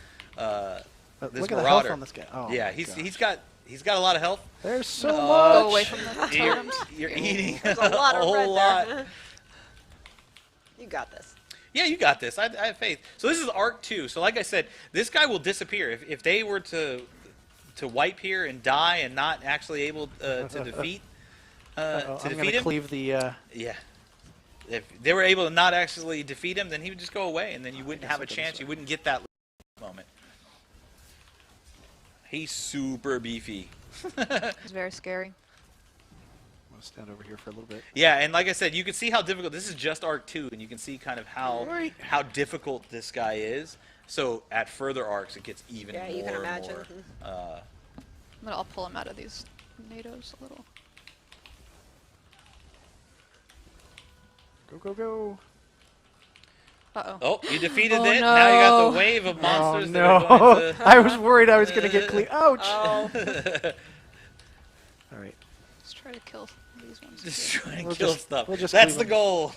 But this look at the marauder. health on this guy. Oh, yeah, my he's gosh. got a lot of health. There's so Oh, much. Go away from the You're, totems. you're eating There's a lot of whole red lot. there. You got this. Yeah, you got this. I have faith. So this is Arc 2. So like I said, this guy will disappear if they were to wipe here and die and not actually able to defeat I'm defeat gonna him. cleave the. Yeah. If they were able to not actually defeat him, then he would just go away, and then you wouldn't guess have I'll a go this chance. way. You wouldn't get that moment. He's super beefy. It's very scary. I'm gonna stand over here for a little bit. Yeah, and like I said, you can see how difficult. This is just Arc 2, and you can see kind of how Right. how difficult this guy is. So at further arcs, it gets even Yeah, more you can and imagine. more. I'll pull him out of these tornadoes a little. Go, go, go. Uh-oh. Oh, you defeated Oh, it. Now you got no. the wave of Oh monsters that no! are going to. I was worried I was gonna get clean. Ouch! Oh, All right. Let's try to kill these ones. Just too. trying to We'll kill just- stuff. we'll just That's leave the goal.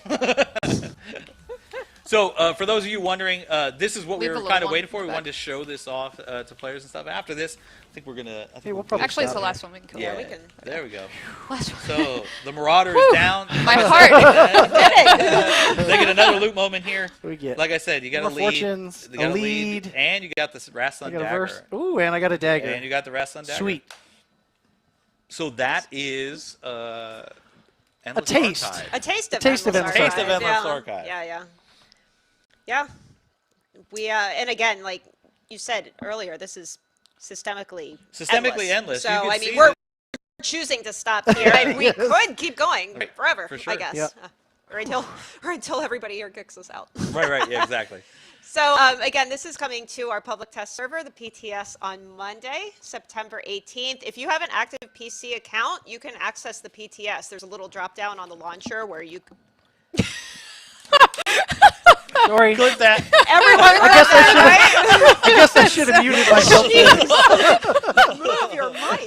So for those of you wondering, this is what we Leave were the little kind of one waiting for. We back. wanted to show this off to players and stuff. After this, I think we're gonna. I think we'll we'll probably Actually, it's stop the there. last one we can kill. Yeah, we can- there we go. Last one. So the Marauder is down. My heart. They get another loot moment here. What do we get? Like I said, you got a More lead. fortunes, You got a lead. and you got this I Rasslin got a verse. dagger. Ooh, and I got a dagger. And you got the Rasslin dagger. Sweet. So that is Endless taste. Archive. a taste of taste of Endless Endless Archive. Taste of Archive. Endless yeah. Archive. Yeah, yeah. We and again, like you said earlier, this is systemically endless. So You can I mean, see we're that- choosing to stop here, and we could keep going forever, for sure. I guess, Yep. or until everybody here kicks us out. Right, yeah, exactly. So again, this is coming to our public test server, the PTS, on Monday, September 18th. If you have an active PC account, you can access the PTS. There's a little drop down on the launcher where you. Sorry. Clip that. Everyone, I guess I should have muted myself. move your mic.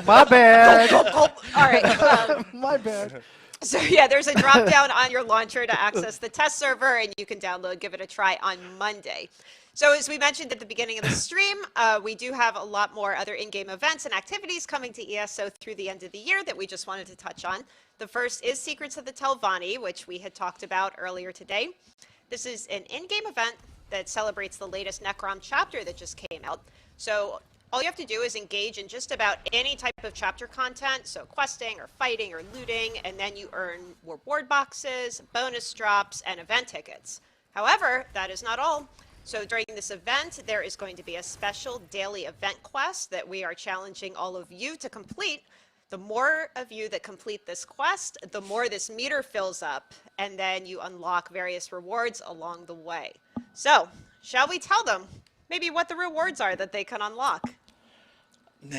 My bad. All right. My bad. So yeah, there's a drop down on your launcher to access the test server, and you can download, give it a try on Monday. So as we mentioned at the beginning of the stream, we do have a lot more other in-game events and activities coming to ESO through the end of the year that we just wanted to touch on. The first is Secrets of the Telvanni, which we had talked about earlier today. This is an in-game event that celebrates the latest Necrom chapter that just came out. So all you have to do is engage in just about any type of chapter content, so questing or fighting or looting, and then you earn reward boxes, bonus drops, and event tickets. However, that is not all. So during this event, there is going to be a special daily event quest that we are challenging all of you to complete. The more of you that complete this quest, the more this meter fills up, and then you unlock various rewards along the way. So, shall we tell them maybe what the rewards are that they can unlock? Nah.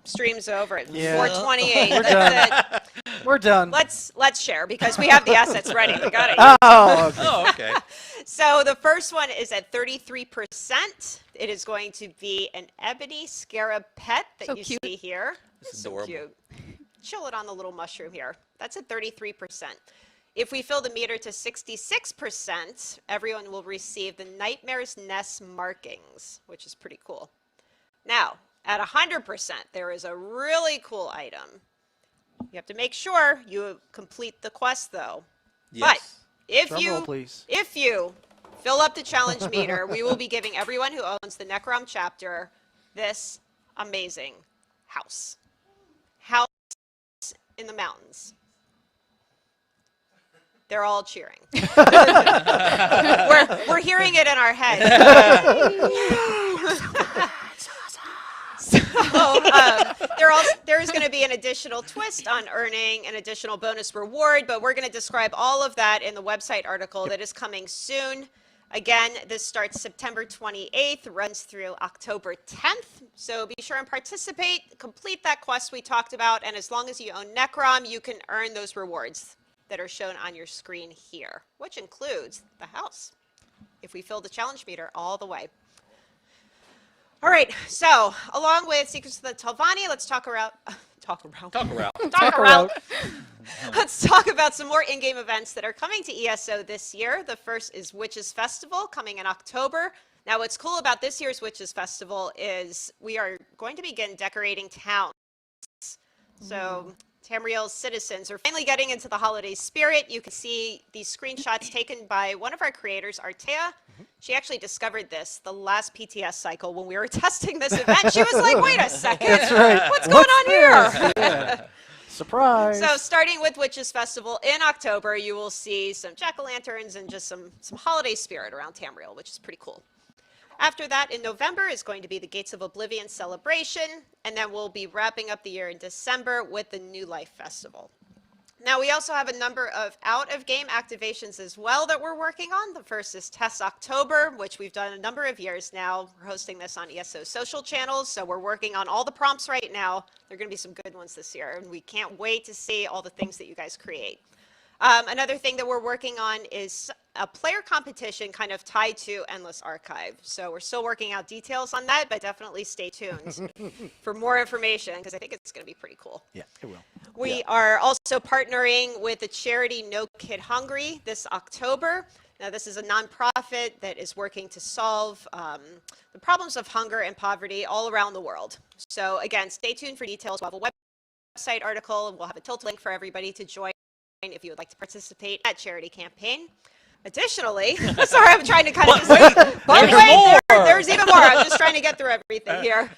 Stream's over at Yeah. 4:28. We're That's it. We're done. Let's share because we have the assets ready. We got it. Oh, okay. Oh, okay. So the first one is at 33%. It is going to be an ebony scarab pet that So you cute. see here. It's So adorable. cute. Chill it on the little mushroom here. That's at 33%. If we fill the meter to 66%, everyone will receive the Nightmare's Nest markings, which is pretty cool. Now, at 100%, there is a really cool item. You have to make sure you complete the quest, though. But Yes. if Drum you roll, please. if you fill up the challenge meter, we will be giving everyone who owns the Necrom chapter this amazing house. House in the mountains. They're all cheering. we're hearing it in our head. So there's going to be an additional twist on earning an additional bonus reward, but we're going to describe all of that in the website article that is coming soon. Again, this starts September 28th, runs through October 10th. So be sure and participate, complete that quest we talked about, and as long as you own Necrom, you can earn those rewards that are shown on your screen here, which includes the house, if we fill the challenge meter all the way. All right, so along with Secrets of the Telvanni, let's talk around. Let's talk about some more in-game events that are coming to ESO this year. The first is Witches Festival coming in October. Now, what's cool about this year's Witches Festival is we are going to begin decorating towns. So Tamriel's citizens are finally getting into the holiday spirit. You can see these screenshots taken by one of our creators, Artea. She actually discovered this the last PTS cycle when we were testing this event. She was like, wait a second, what's going on here? Yeah. Surprise. So starting with Witches Festival in October, you will see some jack-o'-lanterns and just some holiday spirit around Tamriel, which is pretty cool. After that, in November, is going to be the Gates of Oblivion celebration, and then we'll be wrapping up the year in December with the New Life Festival. Now, we also have a number of out-of-game activations as well that we're working on. The first is Test October, which we've done a number of years now. We're hosting this on ESO social channels, so we're working on all the prompts right now. There are going to be some good ones this year, and we can't wait to see all the things that you guys create. Another thing that we're working on is a player competition kind of tied to Endless Archive. So we're still working out details on that, but definitely stay tuned for more information because I think it's going to be pretty cool. Yeah, it will. We are also partnering with the charity No Kid Hungry this October. Now, this is a nonprofit that is working to solve the problems of hunger and poverty all around the world. So again, stay tuned for details. We'll have a website article, and we'll have a Tilt link for everybody to join if you would like to participate in that charity campaign. Additionally, sorry, I'm trying to kind of there's even more. I'm just trying to get through everything here.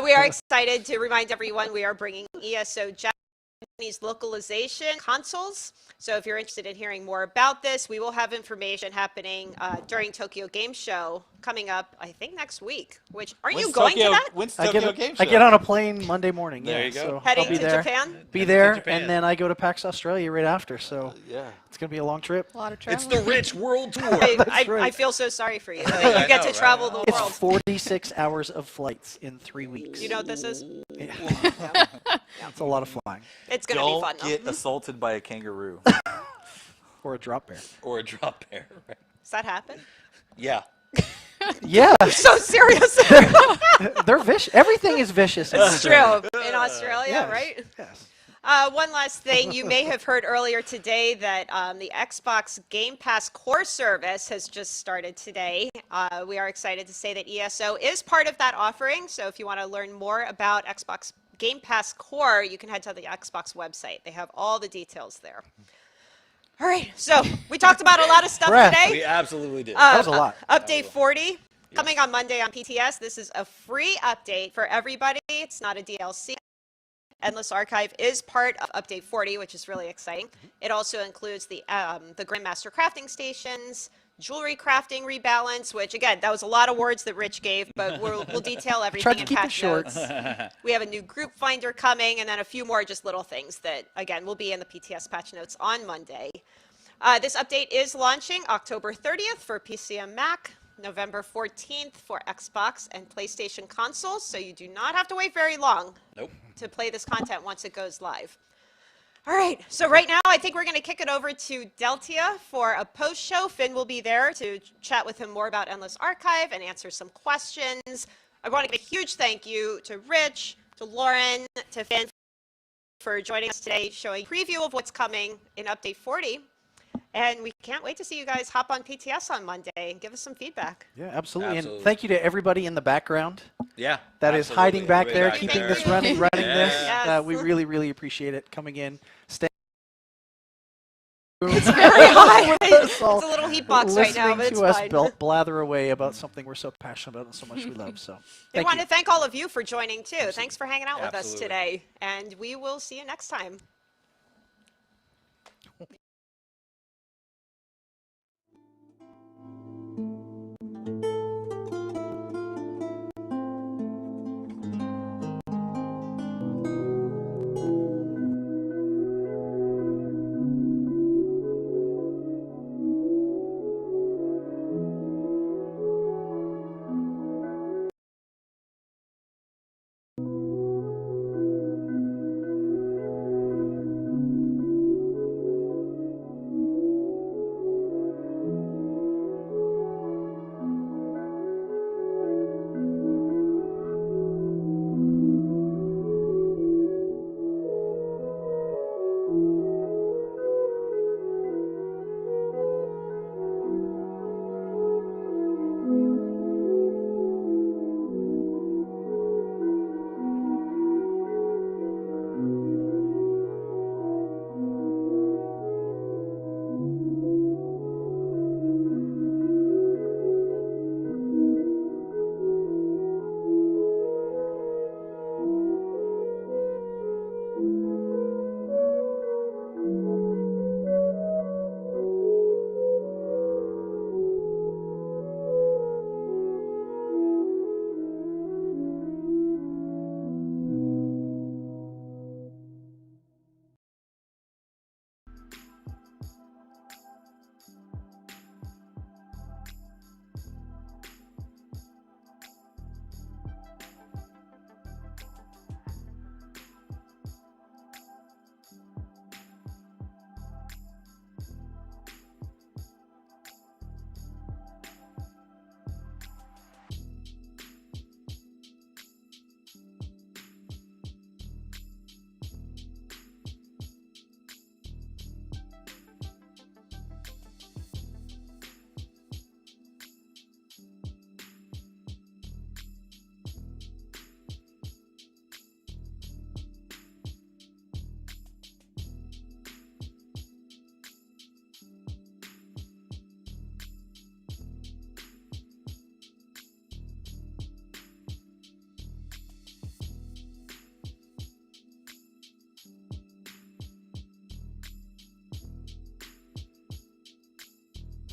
We are excited to remind everyone we are bringing ESO Japanese localization consoles. So if you're interested in hearing more about this, we will have information happening during Tokyo Game Show coming up, I think, next week. Which, aren't you When's going Tokyo, to that? When's I Tokyo Game Show? I get on a plane Monday morning. There yeah, you go. So Heading I'll be to there. Japan? Be Heading to there, Japan. and then I go to PAX Australia right after. So Yeah. it's gonna be a long trip. A lot of It's travel. the Rich World Tour. I right. feel so sorry for you. that I you get know, to right? travel the It's world. 46 hours of flights in 3 weeks. You know what this is? It's a lot of flying. It's going to be Don't fun, though. get assaulted by a kangaroo Or a drop bear. or a drop bear. Right? Does that happen? Yeah. Yeah, So serious. they're vicious. Everything is vicious. in It's Australia. true. In Australia, Yes, right? Yes. One last thing. You may have heard earlier today that the Xbox Game Pass Core service has just started today. We are excited to say that ESO is part of that offering. So if you want to learn more about Xbox Game Pass Core, you can head to the Xbox website. They have all the details there. All right. So we talked about a lot of stuff Breath. today. We absolutely did. That was a lot. Update 40 coming on Monday on PTS. This is a free update for everybody. It's not a DLC. Endless Archive is part of Update 40, which is really exciting. It also includes the Grandmaster crafting stations, jewelry crafting rebalance, which again, that was a lot of words that Rich gave, but we'll detail everything Tried to in keep it patch short. notes. We have a new group finder coming, and then a few more just little things that, again, will be in the PTS patch notes on Monday. This update is launching October 30th for PC and Mac, November 14th for Xbox and PlayStation consoles, so you do not have to wait very long Nope. to play this content once it goes live. All right, so right now I think we're going to kick it over to Deltia for a post-show. Finn will be there to chat with him more about Endless Archive and answer some questions. I want to give a huge thank you to Rich, to Lauren, to Finn for joining us today, showing a preview of what's coming in Update 40. And we can't wait to see you guys hop on PTS on Monday and give us some feedback. Yeah, absolutely. Absolutely. And thank you to everybody in the background Yeah. that is absolutely. hiding back there, Everybody keeping there. this running this. Yes. We really, really appreciate it coming in. Stay. It's very hot. It's It's a little heat box right now, but it's to us fine. blather away about something we're so passionate about and so much we love. So I thank want you. to thank all of you for joining too. Thanks for hanging out with us Absolutely. today, and we will see you next time.